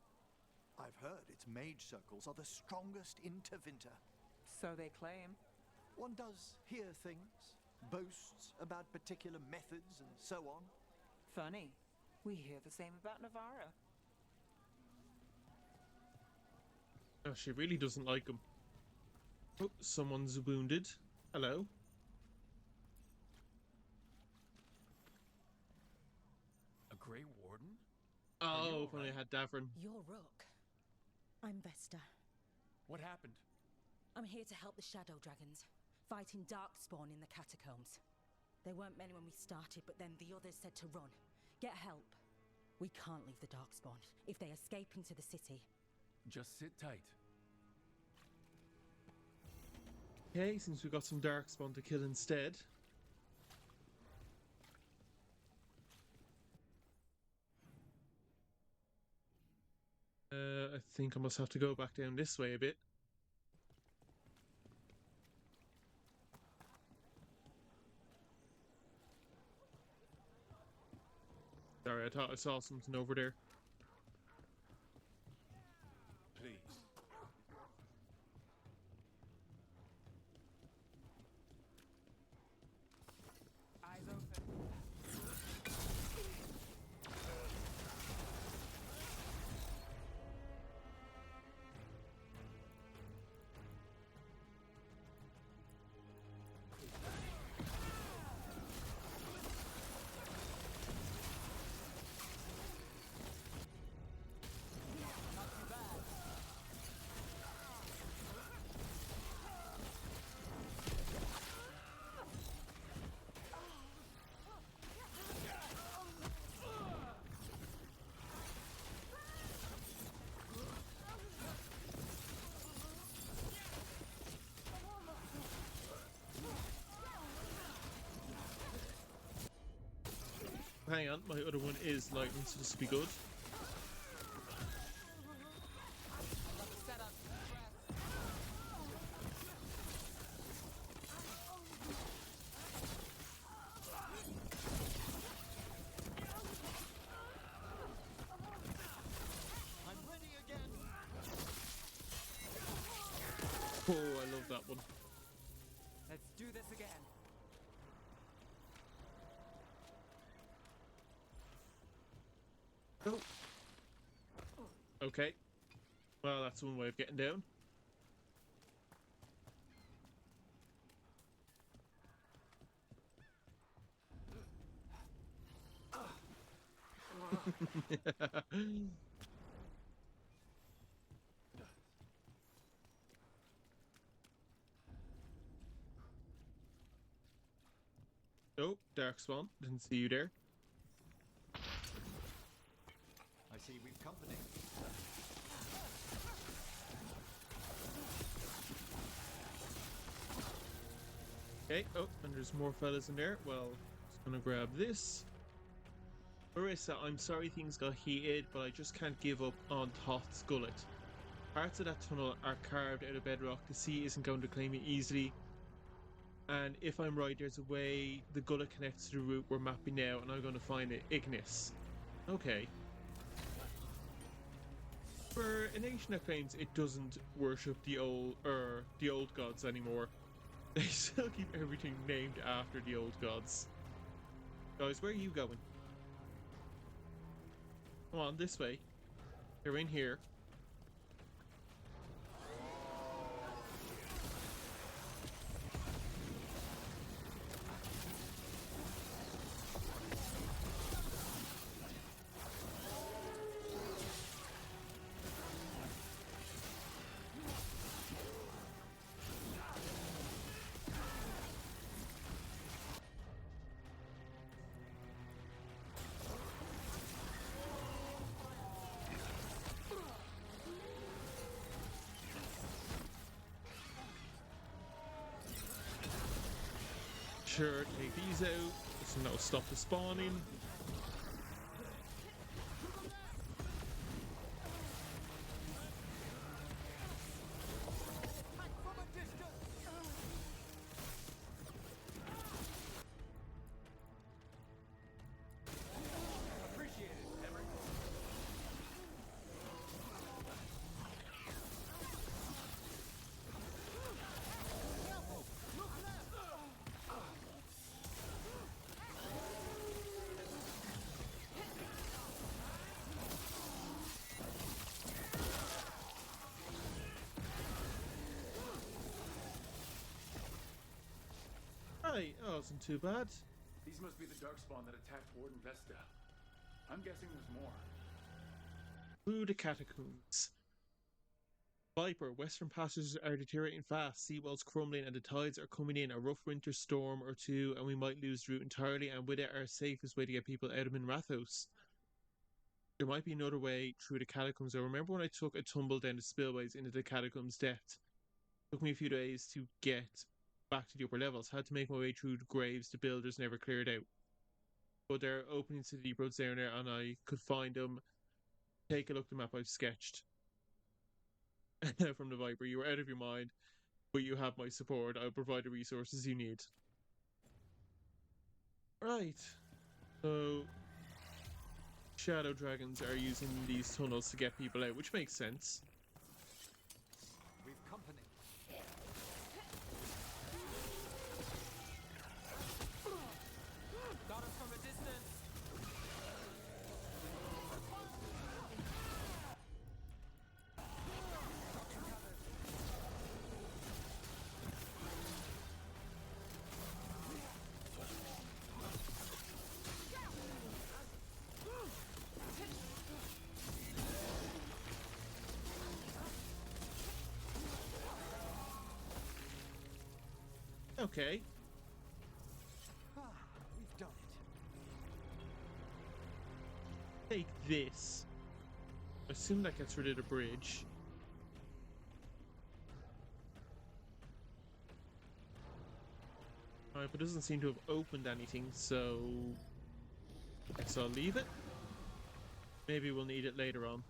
I've heard its mage circles are the strongest in Tevinter. So they claim. One does hear things, boasts about particular methods and so on. Funny. We hear the same about Navarra. Oh, she really doesn't like him. Oh, someone's wounded. Hello. A Grey Warden? Oh, if only I had Davern. You're Rook. I'm Vesta. What happened? I'm here to help the Shadow Dragons, fighting Darkspawn in the catacombs. There weren't many when we started, but then the others said to run. Get help. We can't leave the Darkspawn if they escape into the city. Just sit tight. Okay, since we've got some Darkspawn to kill instead. I think I must have to go back down this way a bit. Sorry, I thought I saw something over there. Please. Eyes open. hang on, my other one is lightning, so this will be good. Oh, I love that one. Let's do this again. Oh. Okay. Well, that's one way of getting down. Oh, Darkspawn. Didn't see you there. I see we've company. Okay, oh, and there's more fellas in there. Well, just gonna grab this. Marissa, I'm sorry things got heated, but I just can't give up on Thoth's gullet. Parts of that tunnel are carved out of bedrock. The sea isn't going to claim it easily. And if I'm right, there's a way the gullet connects to the route we're mapping now, and I'm going to find it. Ignis. Okay. For a nation that claims it doesn't worship the old gods anymore, they still keep everything named after the old gods. Guys, where are you going? Come on, this way. You're in here. Sure, take these out, so that'll stop the spawning. Right, oh, wasn't too bad. These must be the Darkspawn that attacked Warden Vesta. I'm guessing there's more. Through the catacombs. Viper, western passages are deteriorating fast. Seawalls crumbling and the tides are coming in. A rough winter storm or two and we might lose the route entirely, and with it our safest way to get people out of Minrathos. There might be another way through the catacombs. I remember when I took a tumble down the spillways into the catacombs depth. It took me a few days to get back to the upper levels. Had to make my way through the graves the builders never cleared out. But there are openings to the deep roads down there and I could find them. Take a look at the map I've sketched. From the Viper, you were out of your mind, but you have my support. I'll provide the resources you need. Right. So shadow dragons are using these tunnels to get people out, which makes sense. We've company. Got us from a distance. Okay. We've done it. Take this. Assume that gets rid of the bridge. Alright, but it doesn't seem to have opened anything, so Guess I'll leave it. Maybe we'll need it later on.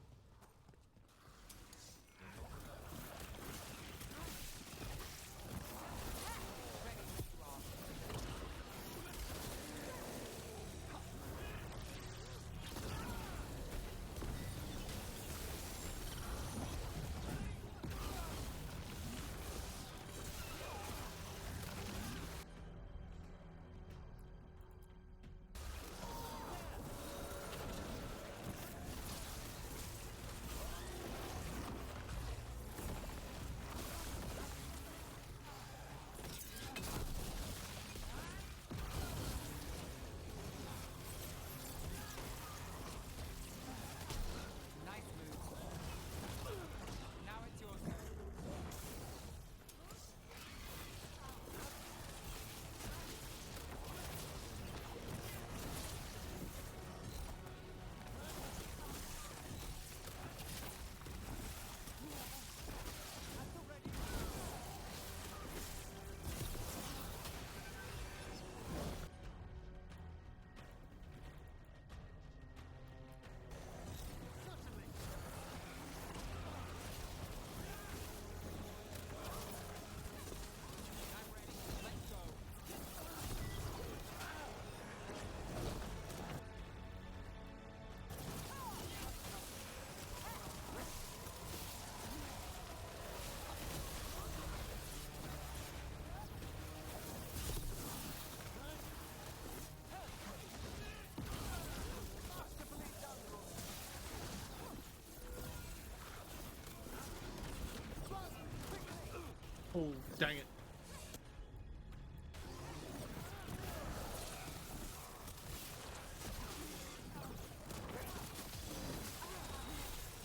Oh, dang it.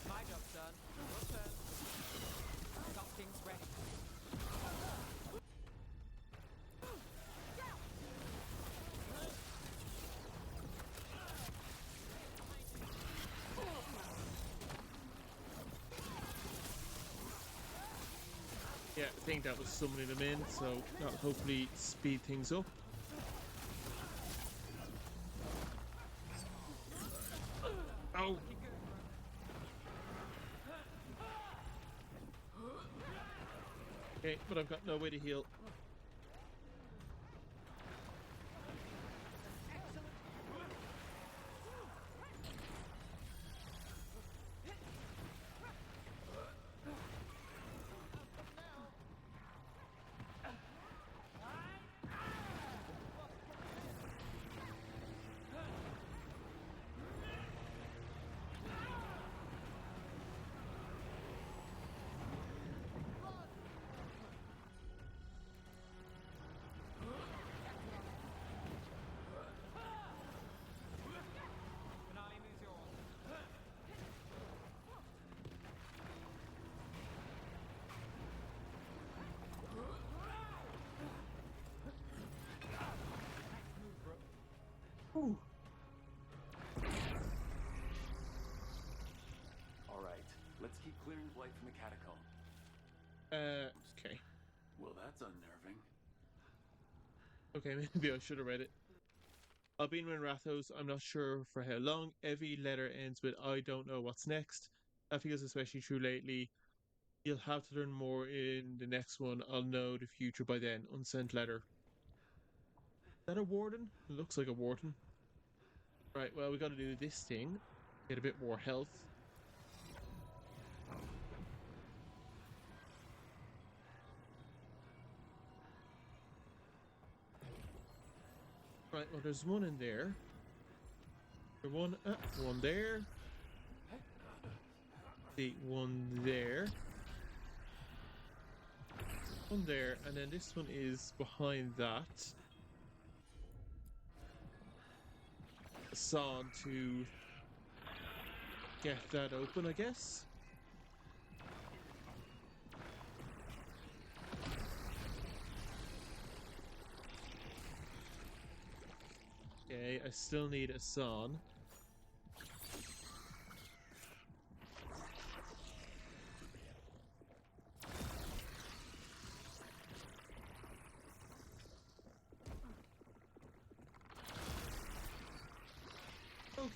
My job's done. Your turn. Something's ready. Yeah, I think that was summoning them in, so that'll hopefully speed things up. Oh! Okay, but I've got no way to heal. Ooh. Alright, let's keep clearing the light from the catacomb. Okay. Well, that's unnerving. Okay, maybe I should have read it. Albino and Rathos, I'm not sure for how long. Every letter ends with I don't know what's next. That feels especially true lately. You'll have to learn more in the next one. I'll know the future by then. Unsent letter. Is that a warden? It looks like a warden. Right, well, we got to do this thing. Get a bit more health. Right, well, there's one in there. One there. The one there. One there, and then this one is behind that. A saw to get that open, I guess. Okay, I still need a son.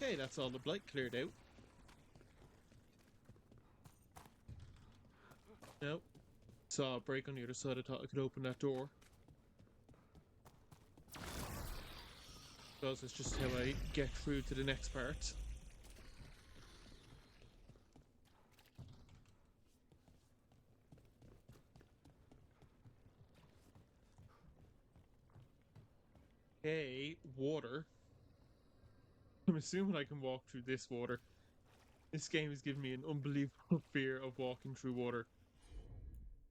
Okay, that's all the blight cleared out. Nope. Saw a break on the other side. I thought I could open that door. Because it's just how I get through to the next part. Okay, water. I'm assuming I can walk through this water. This game has given me an unbelievable fear of walking through water.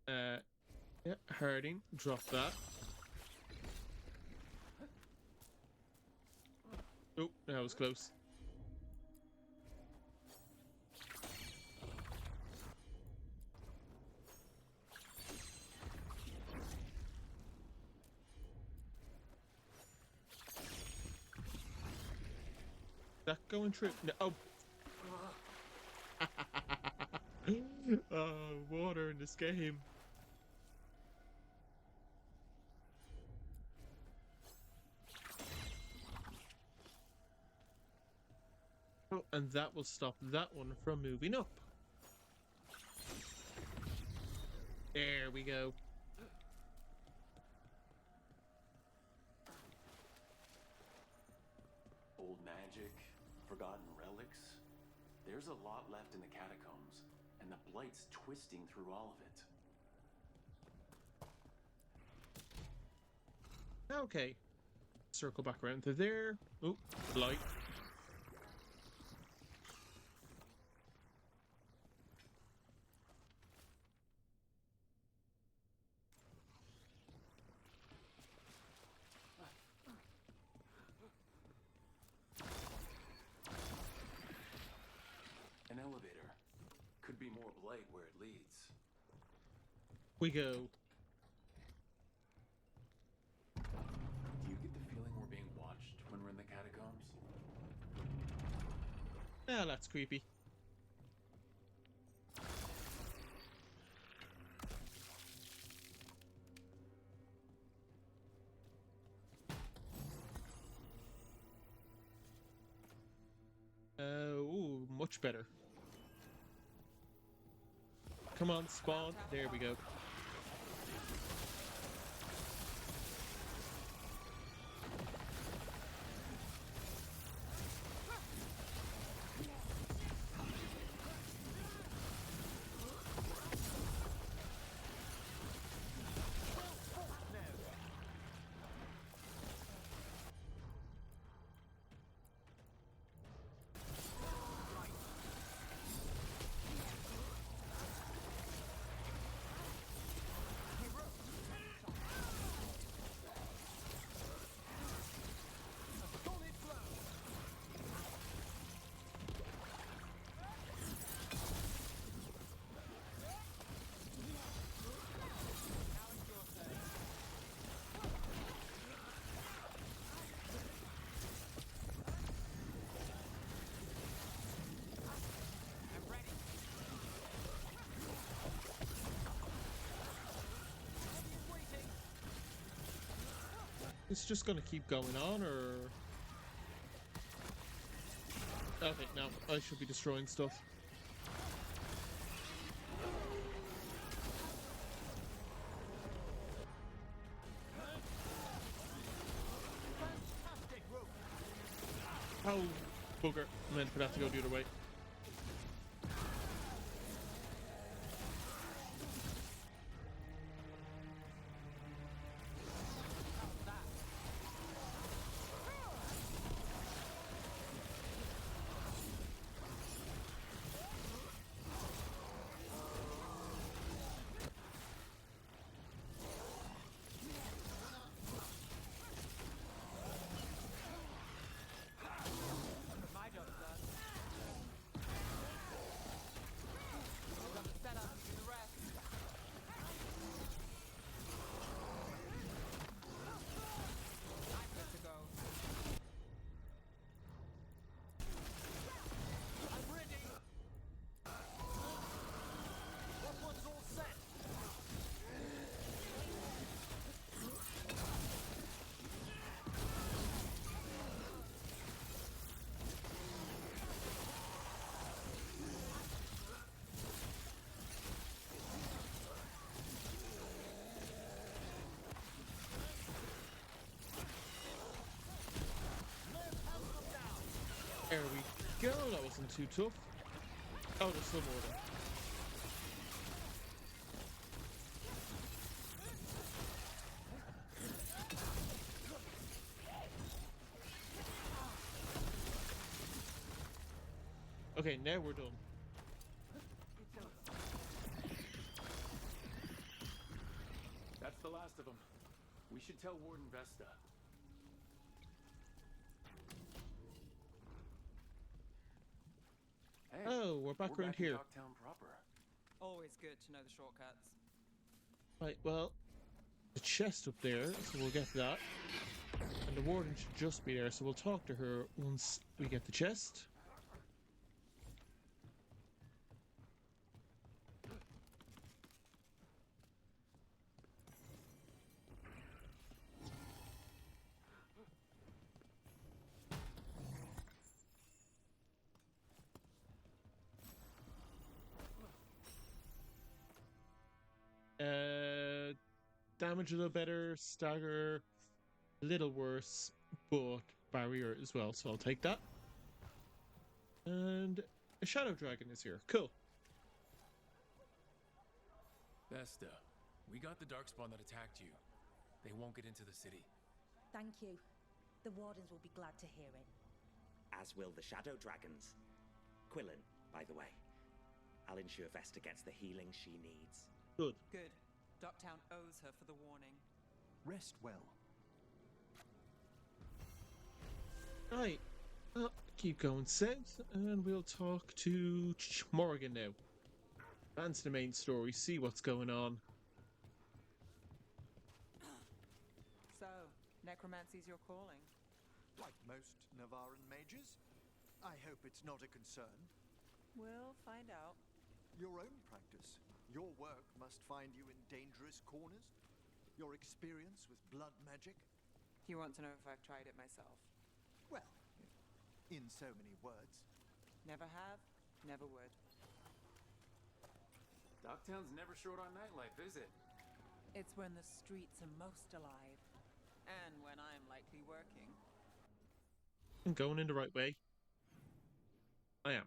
Yeah, Harding, drop that. Oh, that was close. That going through? No. Oh. Oh, water in this game. Oh, and that will stop that one from moving up. There we go. Old magic, forgotten relics. There's a lot left in the catacombs, and the blight's twisting through all of it. Okay. Circle back around to there. Oh, light. An elevator. Could be more blight where it leads. We go. Do you get the feeling we're being watched when we're in the catacombs? Ah, that's creepy. Ooh, much better. Come on, spawn. There we go. It's just gonna keep going on, or... Okay, no, I should be destroying stuff. Oh, bugger. I meant for that to go the other way. go. That wasn't too tough. Oh, there's still more of them. Okay, now we're done. That's the last of them. We should tell Warden Vesta. Hey, Oh, we're back around in here. Dogtown proper. Always good to know the shortcuts. Right, well, the chest up there, so we'll get that. And the warden should just be there, so we'll talk to her once we get the chest. Damage a little better, stagger a little worse, but barrier as well, so I'll take that. And a shadow dragon is here. Cool. Vesta, we got the darkspawn that attacked you. They won't get into the city. Thank you. The wardens will be glad to hear it. As will the shadow dragons. Quillen, by the way. I'll ensure Vesta gets the healing she needs. Good. Good. Ducktown owes her for the warning. Rest well. Right. Well, keep going south, and we'll talk to Morgan now. Advance the main story, see what's going on. So, necromancy's your calling. Like most Navaran mages, I hope it's not a concern. We'll find out. Your own practice. Your work must find you in dangerous corners. Your experience with blood magic. You want to know if I've tried it myself? Well, in so many words. Never have, never would. Dogtown's never short on nightlife, is it? It's when the streets are most alive. And when I'm likely working. I'm going in the right way. I am.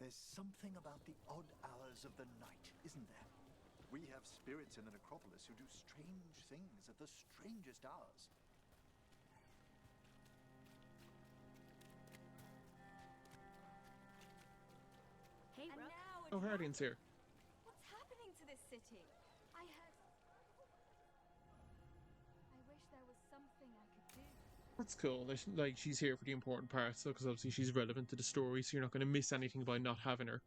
There's something about the odd hours of the night, isn't there? We have spirits in the necropolis who do strange things at the strangest hours. Hey, And Rook. now Oh, Hardian's here. What's happening to this city? I heard... I wish there was something I could do. That's cool. Like, she's here for the important parts, though, because obviously she's relevant to the story, so you're not going to miss anything by not having her.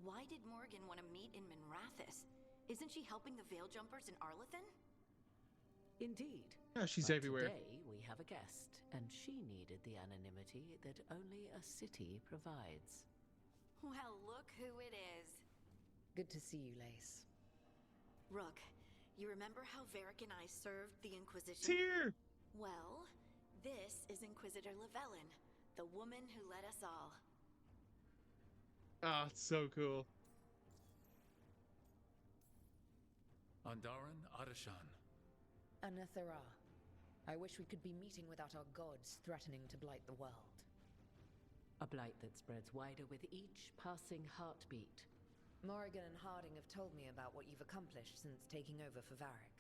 Why did Morgan want to meet in Minrathis? Isn't she helping the Veil Jumpers in Arlethan? Indeed. Yeah, she's But everywhere. Today we have a guest, and she needed the anonymity that only a city provides. Well, look who it is. Good to see you, Lace. Rook, you remember how Varric and I served the Inquisition? It's here! Well, this is Inquisitor Llewellyn, the woman who led us all. Ah, it's so cool. Andaran Adashan. Anathara. I wish we could be meeting without our gods threatening to blight the world. A blight that spreads wider with each passing heartbeat. Morrigan and Harding have told me about what you've accomplished since taking over for Varric.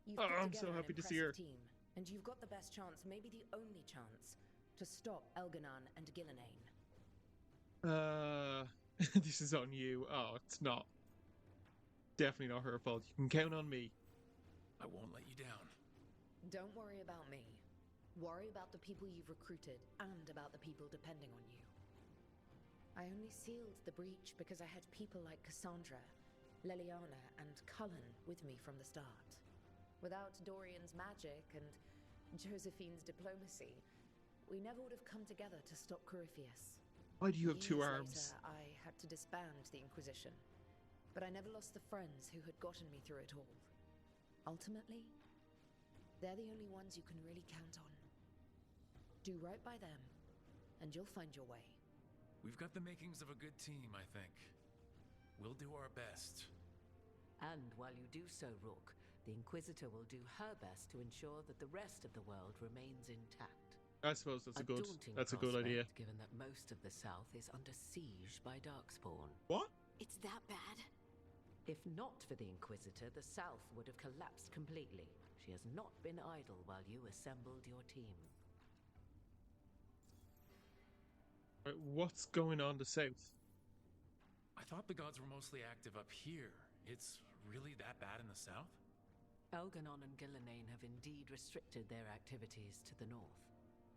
You've Oh, put I'm so together an happy to see her. impressive team, and you've got the best chance, maybe the only chance, to stop Elganon and Gillenane. This is on you. Oh, it's not. Definitely not her fault. You can count on me. I won't let you down. Don't worry about me. Worry about the people you've recruited and about the people depending on you. I only sealed the breach because I had people like Cassandra, Leliana, and Cullen with me from the start. Without Dorian's magic and Josephine's diplomacy, we never would have come together to stop Corypheus. Why do you have two Years arms? later, I had to disband the Inquisition, but I never lost the friends who had gotten me through it all. Ultimately, they're the only ones you can really count on. Do right by them, and you'll find your way. We've got the makings of a good team, I think. We'll do our best. And while you do so, Rook, the Inquisitor will do her best to ensure that the rest of the world remains intact. I suppose that's A a good daunting idea. prospect, given that most of the South is under siege by Darkspawn. What? It's that bad? If not for the Inquisitor, the South would have collapsed completely. She has not been idle while you assembled your team. What's going on the south? I thought the gods were mostly active up here. It's really that bad in the south? Elganon and Gillenane have indeed restricted their activities to the north.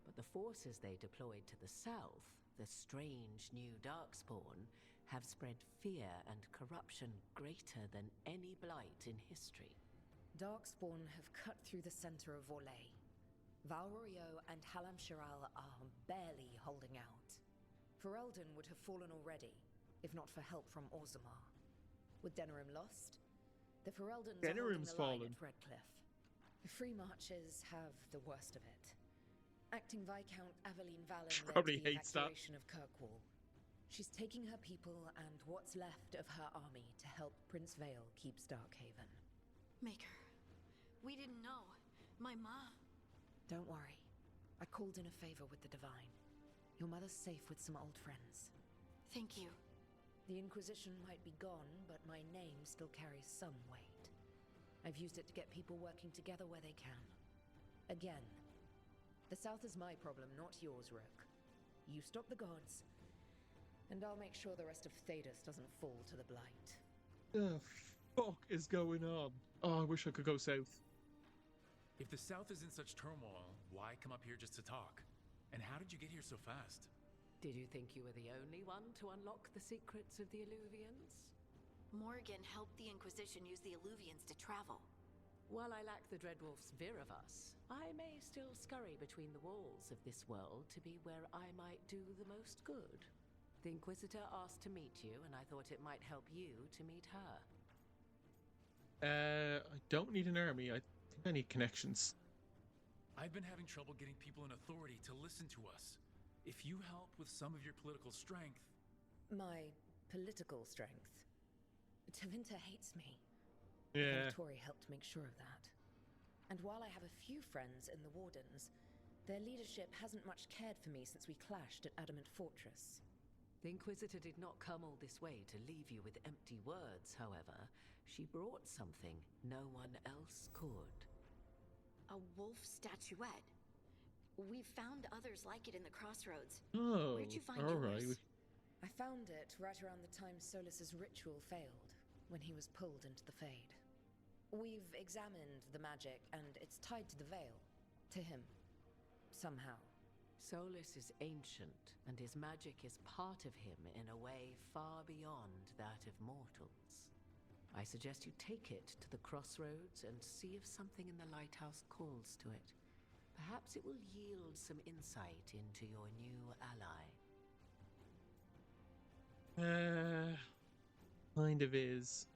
But the forces they deployed to the south, the strange new Darkspawn, have spread fear and corruption greater than any blight in history. Darkspawn have cut through the center of Orlais. Valrorio and Halam Shiral are barely holding out. Ferelden would have fallen already, if not for help from Orzammar. With Denerim lost, the Fereldans are holding the line at Redcliffe. The Free Marchers have the worst of it. Acting Viscount Aveline Valen led Probably the hates that. evacuation of Kirkwall. She's taking her people and what's left of her army to help Prince Vale keep Starkhaven. Maker, we didn't know. My mom. Don't worry. I called in a favor with the Divine. Your mother's safe with some old friends. Thank you. The Inquisition might be gone, but my name still carries some weight. I've used it to get people working together where they can. Again, the South is my problem, not yours, Rook. You stop the gods, and I'll make sure the rest of Thedas doesn't fall to the blight. The fuck is going on? Oh, I wish I could go south. If the south is in such turmoil, why come up here just to talk? And how did you get here so fast? Did you think you were the only one to unlock the secrets of the Illuvians? Morgan helped the Inquisition use the Illuvians to travel. While I lack the Dreadwolf's Virivus, I may still scurry between the walls of this world to be where I might do the most good. The Inquisitor asked to meet you, and I thought it might help you to meet her. I don't need an army. I think I need connections. I've been having trouble getting people in authority to listen to us. If you help with some of your political strength... My political strength? Tevinter hates me. Yeah. Tori helped make sure of that. And while I have a few friends in the Wardens, their leadership hasn't much cared for me since we clashed at Adamant Fortress. The Inquisitor did not come all this way to leave you with empty words, however. She brought something no one else could. A wolf statuette. We've found others like it in the crossroads. Oh, where'd you find alright. yours? I found it right around the time Solus's ritual failed, when he was pulled into the Fade. We've examined the magic, and it's tied to the Veil. To him. Somehow. Solus is ancient, and his magic is part of him in a way far beyond that of mortals. I suggest you take it to the crossroads and see if something in the lighthouse calls to it. Perhaps it will yield some insight into your new ally. Kind of is.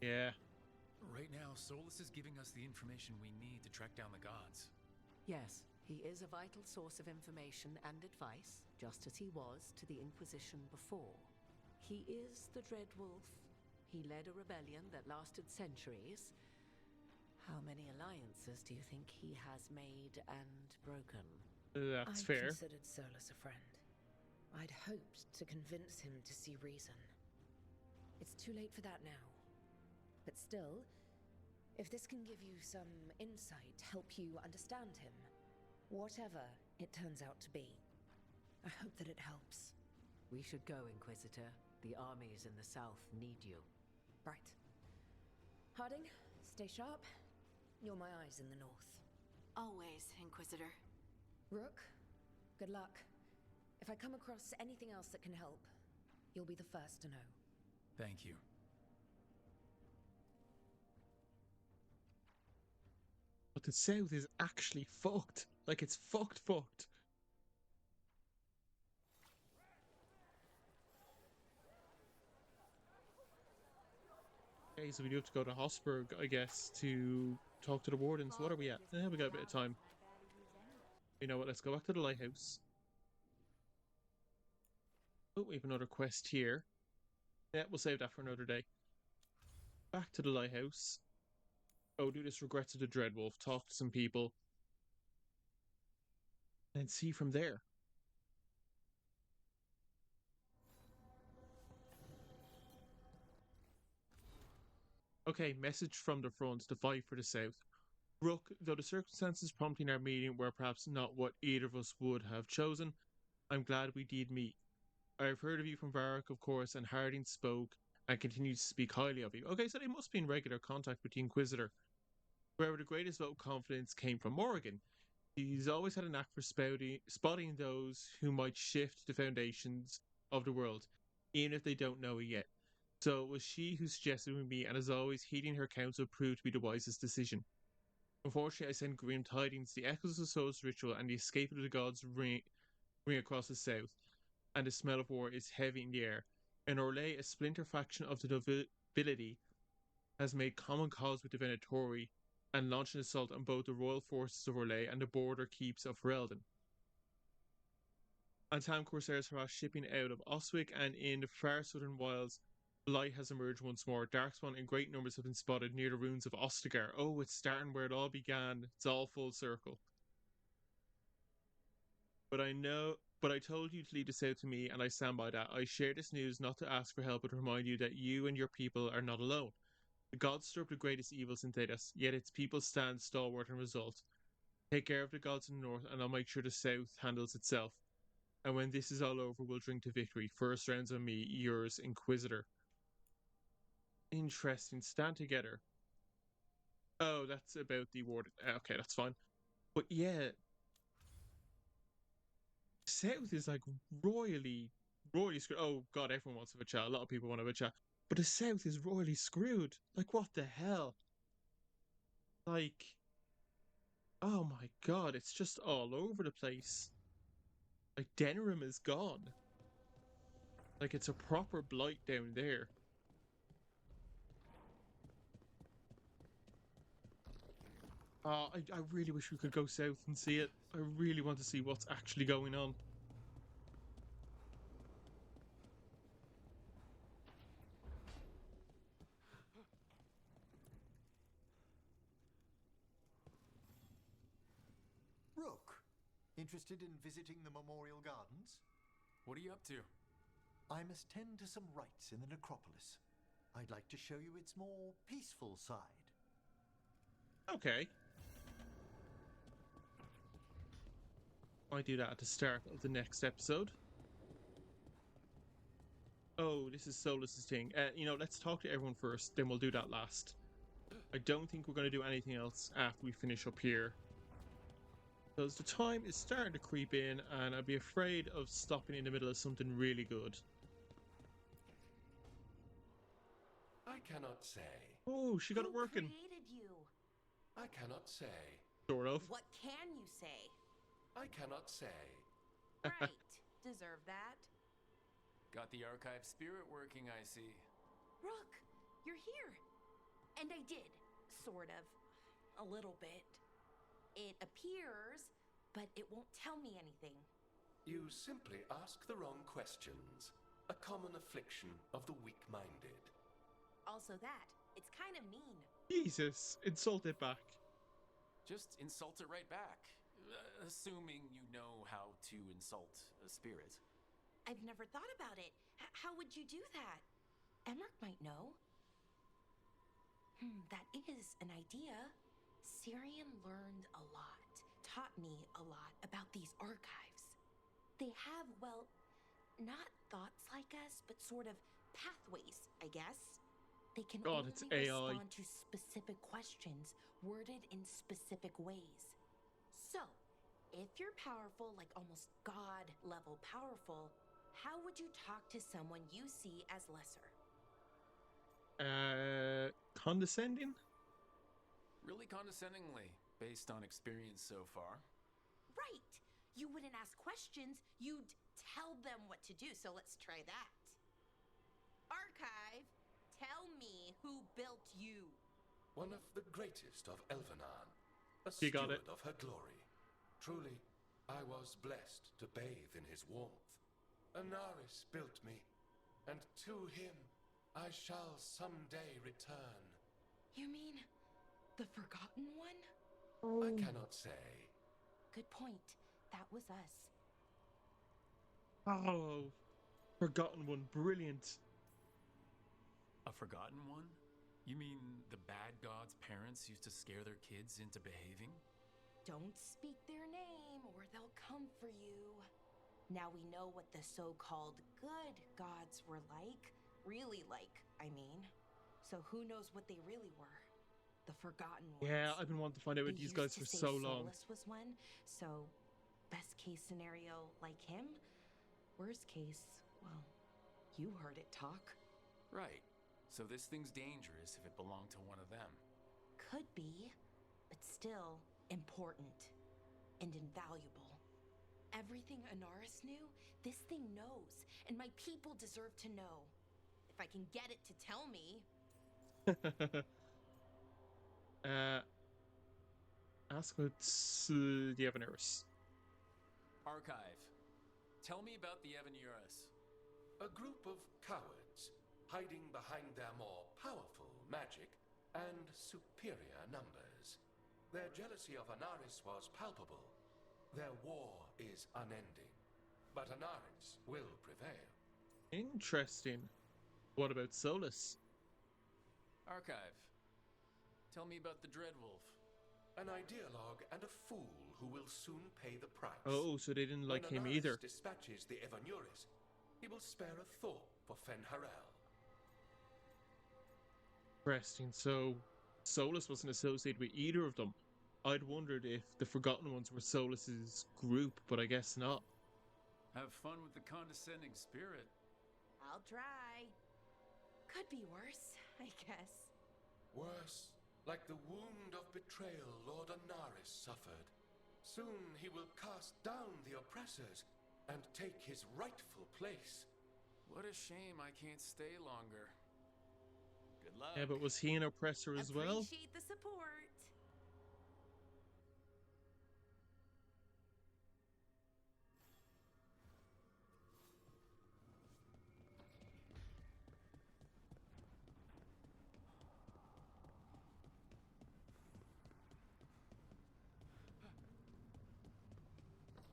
Yeah. Right now, Solus is giving us the information we need to track down the gods. Yes, he is a vital source of information and advice, just as he was to the Inquisition before. He is the Dreadwolf. He led a rebellion that lasted centuries. How many alliances do you think he has made and broken? That's fair. I considered Solus a friend. I'd hoped to convince him to see reason. It's too late for that now. But still, if this can give you some insight, help you understand him, whatever it turns out to be, I hope that it helps. We should go, Inquisitor. The armies in the south need you. Right. Harding, stay sharp. You're my eyes in the north. Always, Inquisitor. Rook, good luck. If I come across anything else that can help, you'll be the first to know. Thank you. But the south is actually fucked. Like, it's fucked. Okay, so we do have to go to Hosberg, I guess, to talk to the wardens. What are we at? We got a bit of time. You know what, let's go back to the lighthouse. Oh, we have another quest here. Yeah, we'll save that for another day. Back to the lighthouse. Oh, do this regrets of the Dreadwolf. Talk to some people. and see from there. Okay, message from the front to fight for the South. Rook, though the circumstances prompting our meeting were perhaps not what either of us would have chosen, I'm glad we did meet. I have heard of you from Varric, of course, and Harding spoke and continues to speak highly of you. Okay, so they must be in regular contact with the Inquisitor. However, the greatest vote of confidence came from Morrigan. He's always had a knack for spotting those who might shift the foundations of the world, even if they don't know it yet. So it was she who suggested with me, and as always, heeding her counsel proved to be the wisest decision. Unfortunately, I sent grim tidings. The echoes of Soul's ritual and the escape of the gods ring across the south, and the smell of war is heavy in the air. In Orlais, a splinter faction of the nobility has made common cause with the Venatori and launched an assault on both the royal forces of Orlais and the border keeps of Ferelden. Antam corsairs harass shipping out of Oswick, and in the far southern wilds, light has emerged once more. Darkspawn in great numbers have been spotted near the ruins of Ostagar. Oh, it's starting where it all began. It's all full circle. But I told you to lead this out to me, and I stand by that. I share this news not to ask for help, but to remind you that you and your people are not alone. The gods stir up the greatest evils in Thedas, yet its people stand stalwart and resolved. Take care of the gods in the north, and I'll make sure the south handles itself. And when this is all over, we'll drink to victory. First rounds on me, yours, Inquisitor. Interesting. Stand together. Oh, that's about the ward. Okay, that's fine. But yeah, South is like royally screwed. Oh god, everyone wants to have a chat. A lot of people want to have a chat. But the South is royally screwed. Like, what the hell? Like, oh my god, it's just all over the place. Like, Denerim is gone. Like, it's a proper blight down there. I really wish we could go south and see it. I really want to see what's actually going on. Rook, interested in visiting the Memorial Gardens? What are you up to? I must tend to some rites in the necropolis. I'd like to show you its more peaceful side. Okay. I do that at the start of the next episode. Oh, this is Solus's thing. Let's talk to everyone first, then we'll do that last. I don't think we're going to do anything else after we finish up here. Because the time is starting to creep in, and I'd be afraid of stopping in the middle of something really good. I cannot say. Oh, she got it working. Who created you? I cannot say. Sort of. What can you say? I cannot say. Right. Deserve that. Got the archive spirit working, I see. Rook, you're here. And I did. Sort of. A little bit. It appears, but it won't tell me anything. You simply ask the wrong questions. A common affliction of the weak-minded. Also that. It's kind of mean. Jesus, insult it back. Just insult it right back. Assuming you know how to insult a spirit. I've never thought about it. How would you do that? Emmerich might know. That is an idea. Syrian learned a lot, taught me a lot about these archives. They have, well, not thoughts like us, but sort of pathways, I guess. They can only respond to specific questions worded in specific ways. So, if you're powerful, like almost God-level powerful, how would you talk to someone you see as lesser? Condescending? Really condescendingly, based on experience so far. Right! You wouldn't ask questions, you'd tell them what to do, so let's try that. Archive, tell me who built you. One of the greatest of Elvenan, a You got steward it. of her glory. Truly, I was blessed to bathe in his warmth. Anaris built me, and to him I shall someday return. You mean the Forgotten One? I cannot say. Good point. that was us. Oh, Forgotten One, brilliant. A forgotten one? You mean the bad god's parents used to scare their kids into behaving? Don't speak their name or they'll come for you. Now we know what the so-called good gods were like. Really like, I mean. So who knows what they really were? The forgotten ones. Yeah, I've been wanting to find out about these guys for so long. Solus was one, so best case scenario, like him. Worst case, well, you heard it talk. Right. So this thing's dangerous if it belonged to one of them. Could be, but still important and invaluable. Everything Anaris knew, this thing knows, and my people deserve to know. If I can get it to tell me. Ask about the Evanurus. Archive. Tell me about the Evanurus. A group of cowards hiding behind their more powerful magic and superior numbers. Their jealousy of Anaris was palpable. Their war is unending, but Anaris will prevail. Interesting. What about Solus? Archive. Tell me about the Dreadwolf. An ideologue and a fool who will soon pay the price. Oh, so they didn't like him either. When Anaris dispatches the Evanurus, he will spare a thought for Fen'Harel. Interesting. So Solus wasn't associated with either of them. I'd wondered if the Forgotten Ones were Solus's group, but I guess not. Have fun with the condescending spirit. I'll try. Could be worse, I guess. Worse, like the wound of betrayal Lord Anaris suffered. Soon he will cast down the oppressors and take his rightful place. What a shame I can't stay longer. Good luck. Yeah, but was he an oppressor as well? Appreciate the support.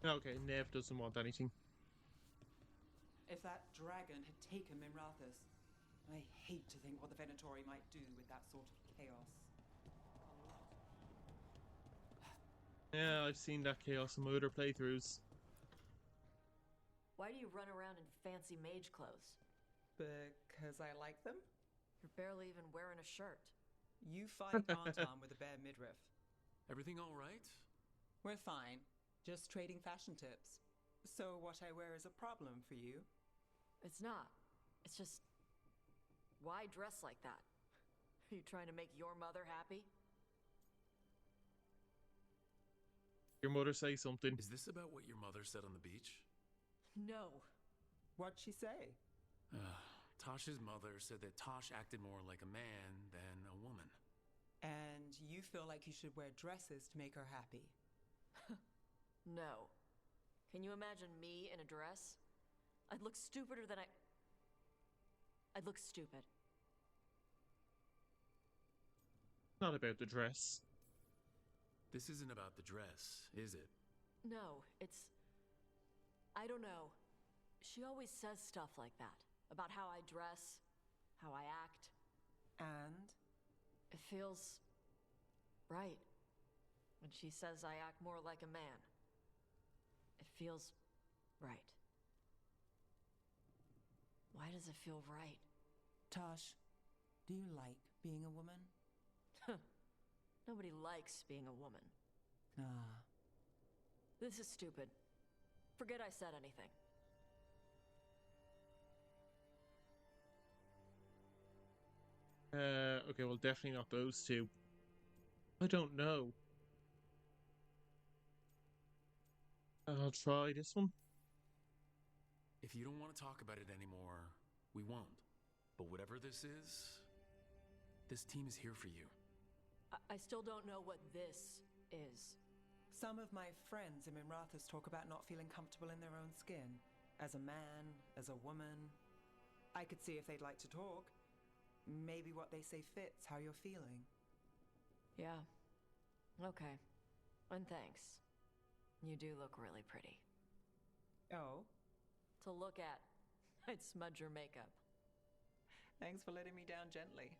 Okay, Nev doesn't want anything. If that dragon had taken Minrathous, I hate to think what the Venatori might do with that sort of chaos. Yeah, I've seen that chaos in my other playthroughs. Why do you run around in fancy mage clothes? Because I like them? You're barely even wearing a shirt. You fight Anton with a bare midriff. Everything all right? We're fine. Just trading fashion tips. So what I wear is a problem for you? It's not. It's just... Why dress like that? Are you trying to make your mother happy? Your mother say something. Is this about what your mother said on the beach? No. What'd she say? Tosh's mother said that Tosh acted more like a man than a woman. And you feel like you should wear dresses to make her happy? No. Can you imagine me in a dress? I'd look stupider than I'd look stupid. Not about the dress. This isn't about the dress, is it? No, it's... I don't know. She always says stuff like that. About how I dress, how I act. And? It feels... right. When she says I act more like a man. It feels right. Why does it feel right? Tosh, do you like being a woman? Nobody likes being a woman. Ah. This is stupid. Forget I said anything. Okay, well, definitely not those two. I don't know. I'll try this one. If you don't want to talk about it anymore, we won't. But whatever this team is here for you. I still don't know what this is. Some of my friends in Minrathous talk about not feeling comfortable in their own skin. As a man, as a woman. I could see if they'd like to talk. Maybe what they say fits how you're feeling. Yeah. Okay. And thanks. You do look really pretty. Oh? To look at. I'd smudge your makeup. Thanks for letting me down gently.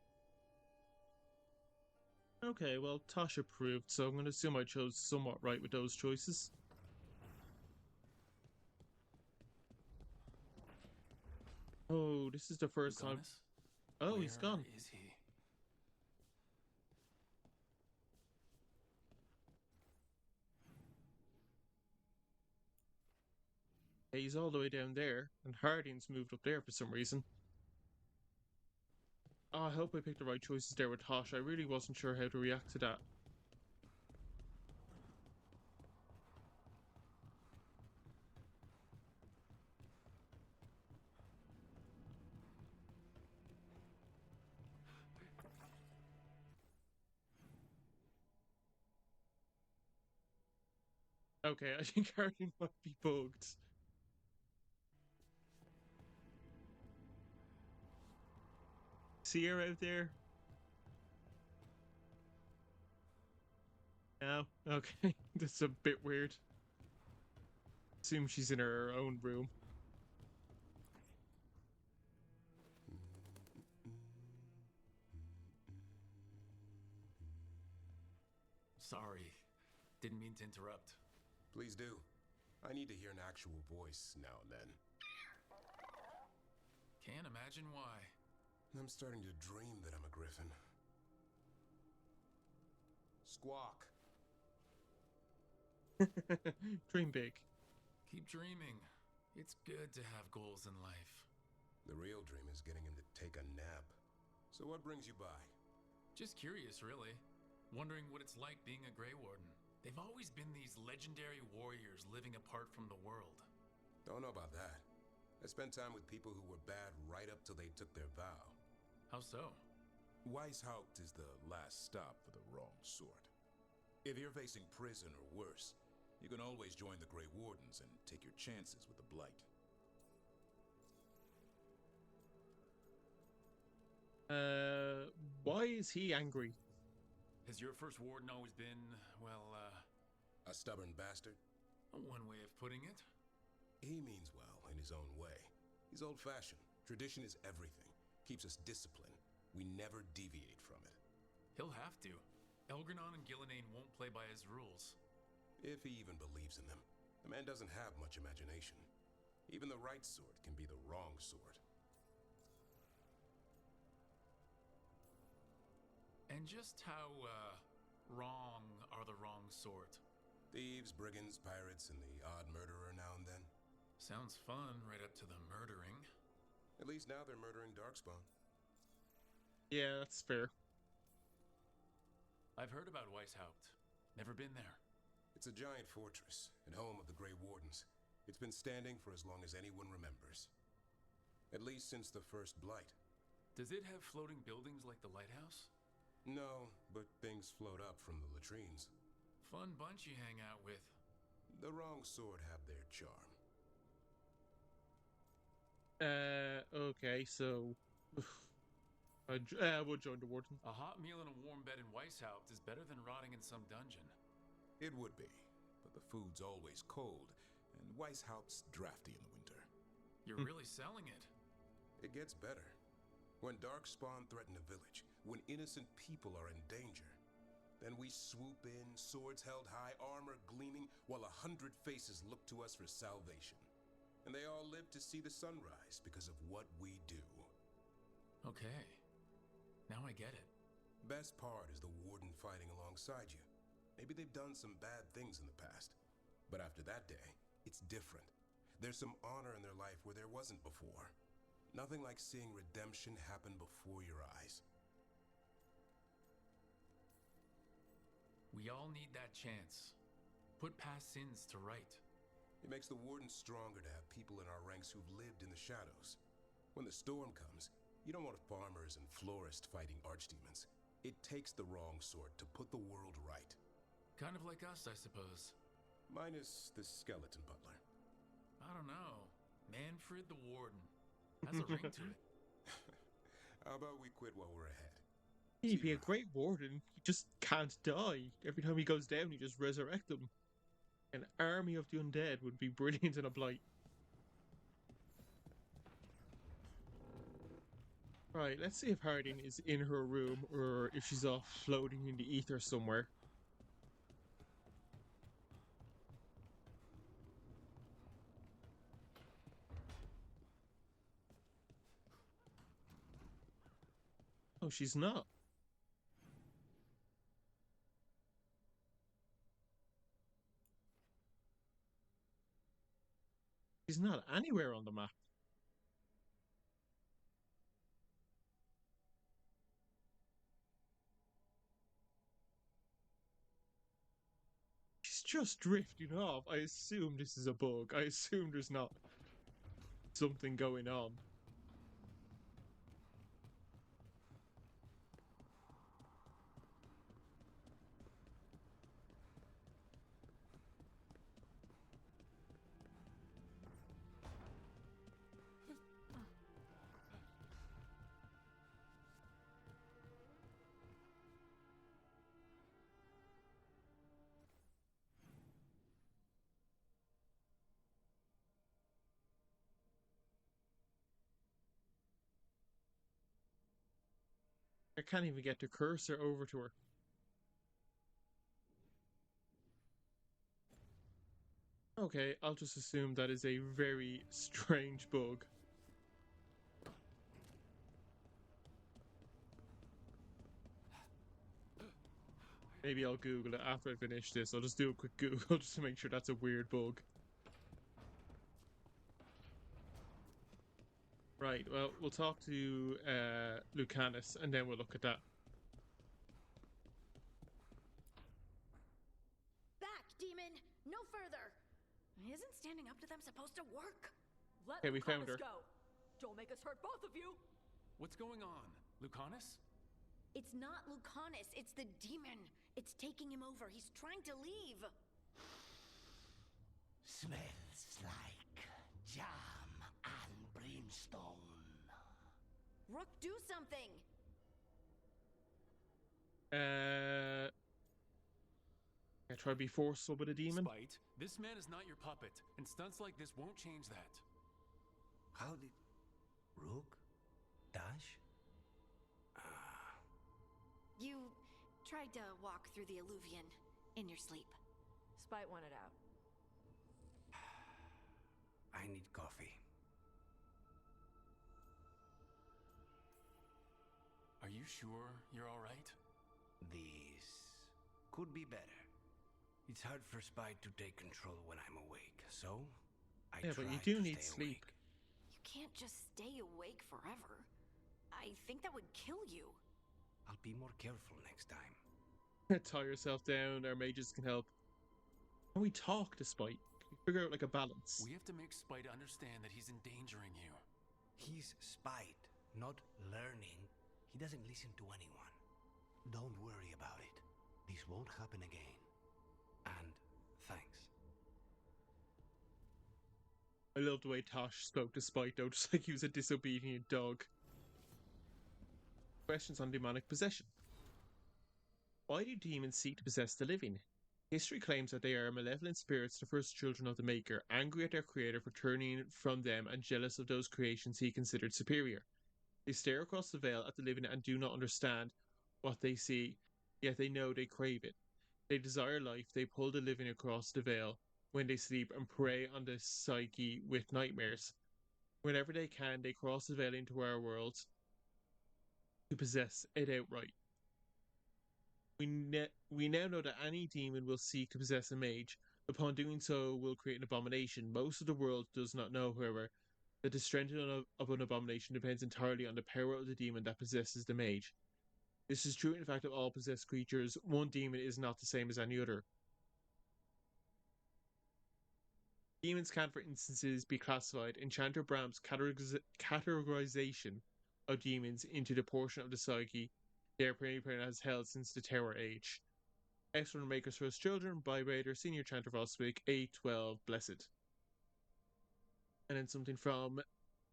Okay, well, Tosh approved, so I'm going to assume I chose somewhat right with those choices. Oh, this is the first time. Oh, he's gone. Where is he? Yeah, he's all the way down there, and Harding's moved up there for some reason. Oh, I hope I picked the right choices there with Tosh. I really wasn't sure how to react to that. Okay, I think Harding might be bugged. See her out there? No? Okay, that's a bit weird. Assume she's in her own room. Sorry. Didn't mean to interrupt. Please do. I need to hear an actual voice now and then. Can't imagine why. I'm starting to dream that I'm a griffin. Squawk. Dream big. Keep dreaming. It's good to have goals in life. The real dream is getting him to take a nap. So what brings you by? Just curious, really. Wondering what it's like being a Grey Warden. They've always been these legendary warriors living apart from the world. Don't know about that. I spent time with people who were bad right up till they took their vow. How so? Weishaupt is the last stop for the wrong sort. If you're facing prison or worse, you can always join the Grey Wardens and take your chances with the Blight. Why is he angry? Has your first warden always been, well, a stubborn bastard? One way of putting it. He means well in his own way. He's old-fashioned. Tradition is everything. Keeps us disciplined. We never deviate from it. He'll have to. Elgranon and Gillenane won't play by his rules. If he even believes in them. The man doesn't have much imagination. Even the right sort can be the wrong sort. And just how, wrong are the wrong sort? Thieves, brigands, pirates, and the odd murderer now and then. Sounds fun right up to the murdering. At least now they're murdering Darkspawn. Yeah, that's fair. I've heard about Weishaupt. Never been there. It's a giant fortress and home of the Grey Wardens. It's been standing for as long as anyone remembers. At least since the first Blight. Does it have floating buildings like the lighthouse? No, but things float up from the latrines. Fun bunch you hang out with. The wrong sort have their charm. Okay, so... I would join the Warden. A hot meal and a warm bed in Weishaupt is better than rotting in some dungeon. It would be, but the food's always cold, and Weishaupt's drafty in the winter. You're really selling it. It gets better. When Darkspawn threaten a village, when innocent people are in danger, then we swoop in, swords held high, armor gleaming, while 100 faces look to us for salvation. And they all live to see the sunrise because of what we do. Okay. Now I get it. Best part is the Warden fighting alongside you. Maybe they've done some bad things in the past, but after that day, it's different. There's some honor in their life where there wasn't before. Nothing like seeing redemption happen before your eyes. We all need that chance. Put past sins to right. It makes the Warden stronger to have people in our ranks who've lived in the shadows. When the storm comes, you don't want farmers and florists fighting archdemons. It takes the wrong sort to put the world right. Kind of like us, I suppose. Minus the skeleton butler. I don't know. Manfred the Warden. Has a ring to it. How about we quit while we're ahead? He'd be a great warden. He just can't die. Every time he goes down, you just resurrect him. An army of the undead would be brilliant in a blight. Right, let's see if Harding is in her room or if she's off floating in the ether somewhere. Oh, she's not. She's not anywhere on the map. She's just drifting off. I assume this is a bug. I assume there's not something going on. I can't even get the cursor over to her. Okay, I'll just assume that is a very strange bug. Maybe I'll Google it after I finish this. I'll just do a quick Google just to make sure that's a weird bug. Right, well, we'll talk to Lucanus and then we'll look at that. Back, demon! No further! Isn't standing up to them supposed to work? Okay, we found her. Go. Don't make us hurt both of you. What's going on? Lucanus? It's not Lucanus, it's the demon. It's taking him over. He's trying to leave. Smells like jam and brimstone. Rook, do something! I try to be forceful with a demon. Spite, this man is not your puppet, and stunts like this won't change that. How did... Rook? Dash? You tried to walk through the Illuvian in your sleep. Spite wanted out. I need coffee. Are you sure you're alright? This could be better. It's hard for Spite to take control when I'm awake, so I Yeah, try but you do to need stay sleep. awake. You can't just stay awake forever. I think that would kill you. I'll be more careful next time. Tie yourself down, our mages can help. Can we talk to Spite? Can we figure out like a balance? We have to make Spite understand that he's endangering you. He's Spite, not learning. He doesn't listen to anyone. Don't worry about it. This won't happen again. And thanks. I love the way Tosh spoke to Spite though, just like he was a disobedient dog. Questions on demonic possession. Why do demons seek to possess the living? History claims that they are malevolent spirits, the first children of the Maker, angry at their creator for turning from them and jealous of those creations he considered superior. They stare across the veil at the living and do not understand what they see, yet they know they crave it. They desire life, they pull the living across the veil when they sleep and prey on the psyche with nightmares. Whenever they can, they cross the veil into our world to possess it outright. We now know that any demon will seek to possess a mage. Upon doing so, will create an abomination. Most of the world does not know, however, that the strength of an abomination depends entirely on the power of the demon that possesses the mage. This is true in fact of all possessed creatures. One demon is not the same as any other. Demons can, for instances, be classified. Enchanter Bram's categorization of demons into the portion of the psyche their parent has held since the Tower Age. External Maker's First Children, by Raider, Senior Chanter Frostwick, 812, Blessed. And then something from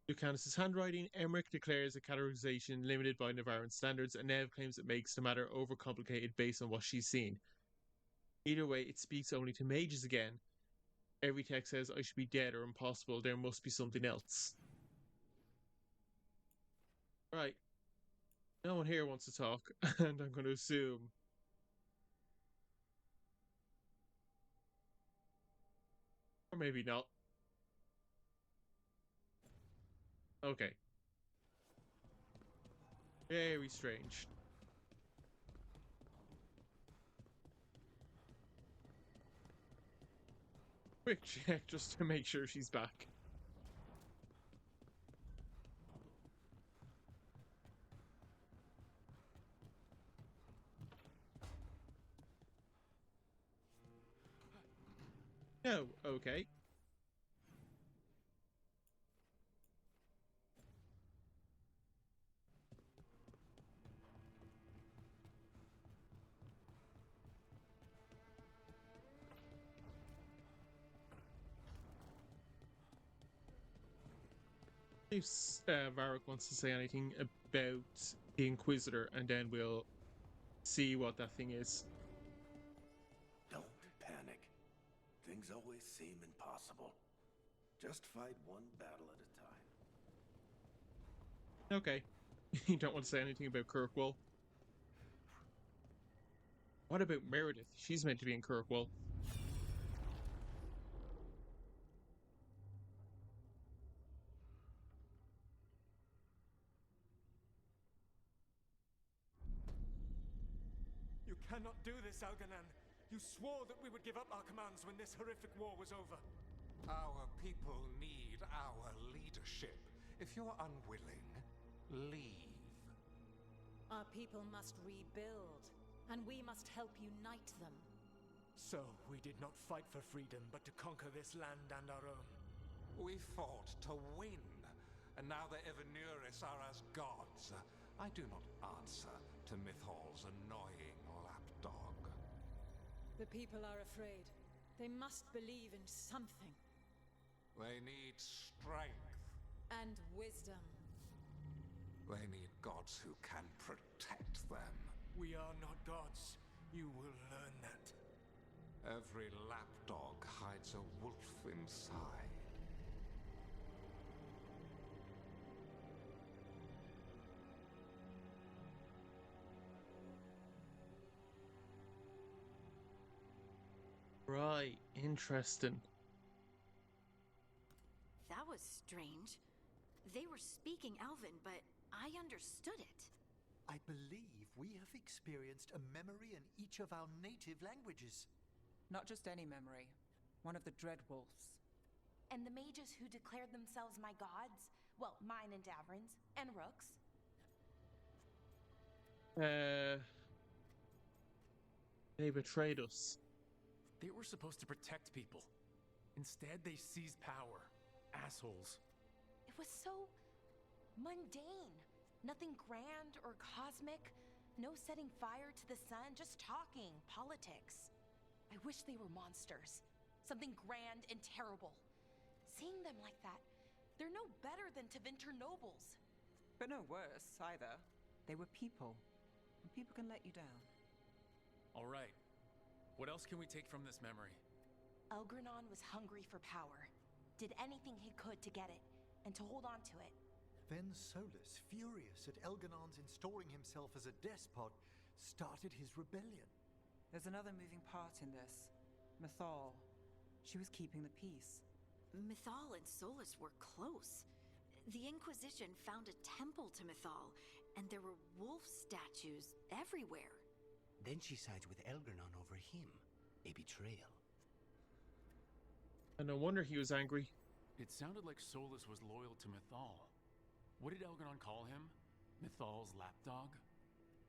Lucanus' handwriting. Emmerich declares a categorization limited by Navaran standards, and Nev claims it makes the matter overcomplicated based on what she's seen. Either way, it speaks only to mages again, Every text says I should be dead or impossible. There must be something else. Right. No one here wants to talk, and I'm going to assume. Or maybe not. Okay. Very strange. Quick check just to make sure she's back. No, okay. If Varric wants to say anything about the Inquisitor, and then we'll see what that thing is. Don't panic. Things always seem impossible. Just fight one battle at a time. Okay. You don't want to say anything about Kirkwall? What about Meredith? She's meant to be in Kirkwall. You cannot do this, Algernon. You swore that we would give up our commands when this horrific war was over. Our people need our leadership. If you're unwilling, leave. Our people must rebuild, and we must help unite them. So, we did not fight for freedom, but to conquer this land and our own. We fought to win, and now the Evanuris are as gods. I do not answer to Mythal's annoying lapdog. The people are afraid. They must believe in something. They need strength. And wisdom. They need gods who can protect them. We are not gods. You will learn that. Every lapdog hides a wolf inside. Right, interesting. That was strange. They were speaking Elven, but I understood it. I believe we have experienced a memory in each of our native languages. Not just any memory. One of the Dreadwolves. And the mages who declared themselves my gods? Well, mine and Davrin's, and Rook's. They betrayed us. They were supposed to protect people. Instead, they seized power. Assholes. It was so mundane. Nothing grand or cosmic. No setting fire to the sun, just talking, politics. I wish they were monsters. Something grand and terrible. Seeing them like that, they're no better than Tevinter nobles. But no worse, either. They were people. And people can let you down. All right. What else can we take from this memory? Elgranon was hungry for power. Did anything he could to get it, and to hold on to it. Then Solus, furious at Elganon's installing himself as a despot, started his rebellion. There's another moving part in this. Mythal. She was keeping the peace. Mythal and Solus were close. The Inquisition found a temple to Mythal, and there were wolf statues everywhere. Then she sides with Elgernon over him. A betrayal. And no wonder he was angry. It sounded like Solus was loyal to Mythal. What did Elgernon call him? Mythal's lapdog?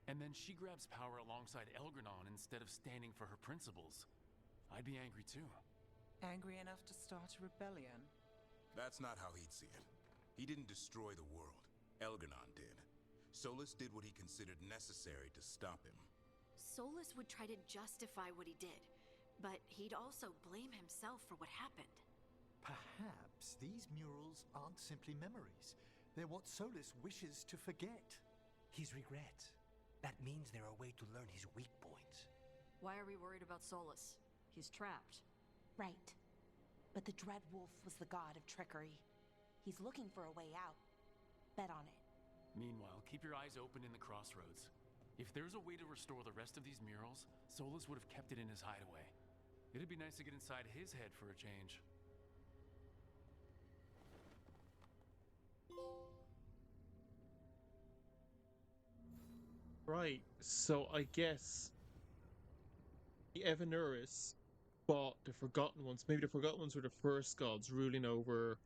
And then she grabs power alongside Elgernon instead of standing for her principles. I'd be angry too. Angry enough to start a rebellion? That's not how he'd see it. He didn't destroy the world. Elgernon did. Solus did what he considered necessary to stop him. Solus would try to justify what he did, but he'd also blame himself for what happened. Perhaps these murals aren't simply memories. They're what Solus wishes to forget. His regrets. That means they're a way to learn his weak points. Why are we worried about Solus? He's trapped. Right. But the Dread Wolf was the god of trickery. He's looking for a way out. Bet on it. Meanwhile, keep your eyes open in the crossroads. If there's a way to restore the rest of these murals, Solus would have kept it in his hideaway. It'd be nice to get inside his head for a change. Right, so I guess the Evanuris fought the Forgotten Ones. Maybe the Forgotten Ones were the first gods ruling over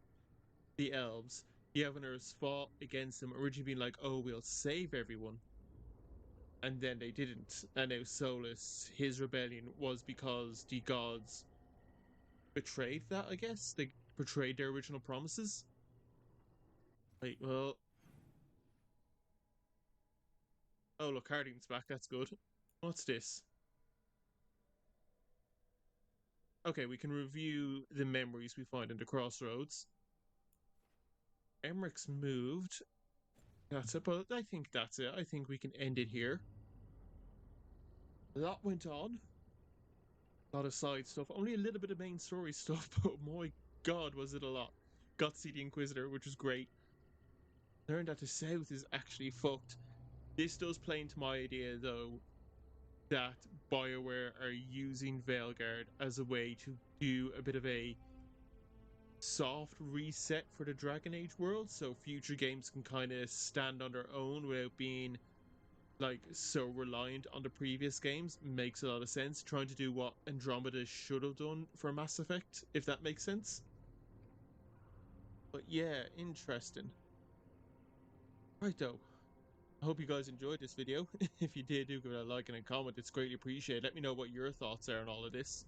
the elves. The Evanuris fought against them, originally being like, oh, we'll save everyone. And then they didn't. And now Solus, his rebellion was because the gods betrayed that, I guess. They betrayed their original promises. Right, well. Oh, look, Harding's back. That's good. What's this? Okay, we can review the memories we find in the crossroads. Emmerich's moved. That's it, but I think that's it. I think we can end it here. A lot went on. A lot of side stuff. Only a little bit of main story stuff, but my god, was it a lot. Got to see the Inquisitor, which was great. Learned that the South is actually fucked. This does play into my idea, though, that BioWare are using Veilguard as a way to do a bit of a soft reset for the Dragon Age world, so future games can kind of stand on their own without being like so reliant on the previous games. Makes a lot of sense. Trying to do what Andromeda should have done for Mass Effect, if that makes sense. But yeah, interesting. Right though, I hope you guys enjoyed this video. If you did, do give it a like and a comment. It's greatly appreciated. Let me know what your thoughts are on all of this.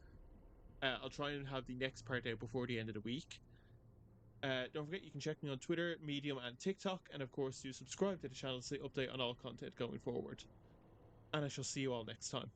I'll try and have the next part out before the end of the week. Don't forget, you can check me on Twitter, Medium, and TikTok, and of course, do subscribe to the channel to stay update on all content going forward. And I shall see you all next time.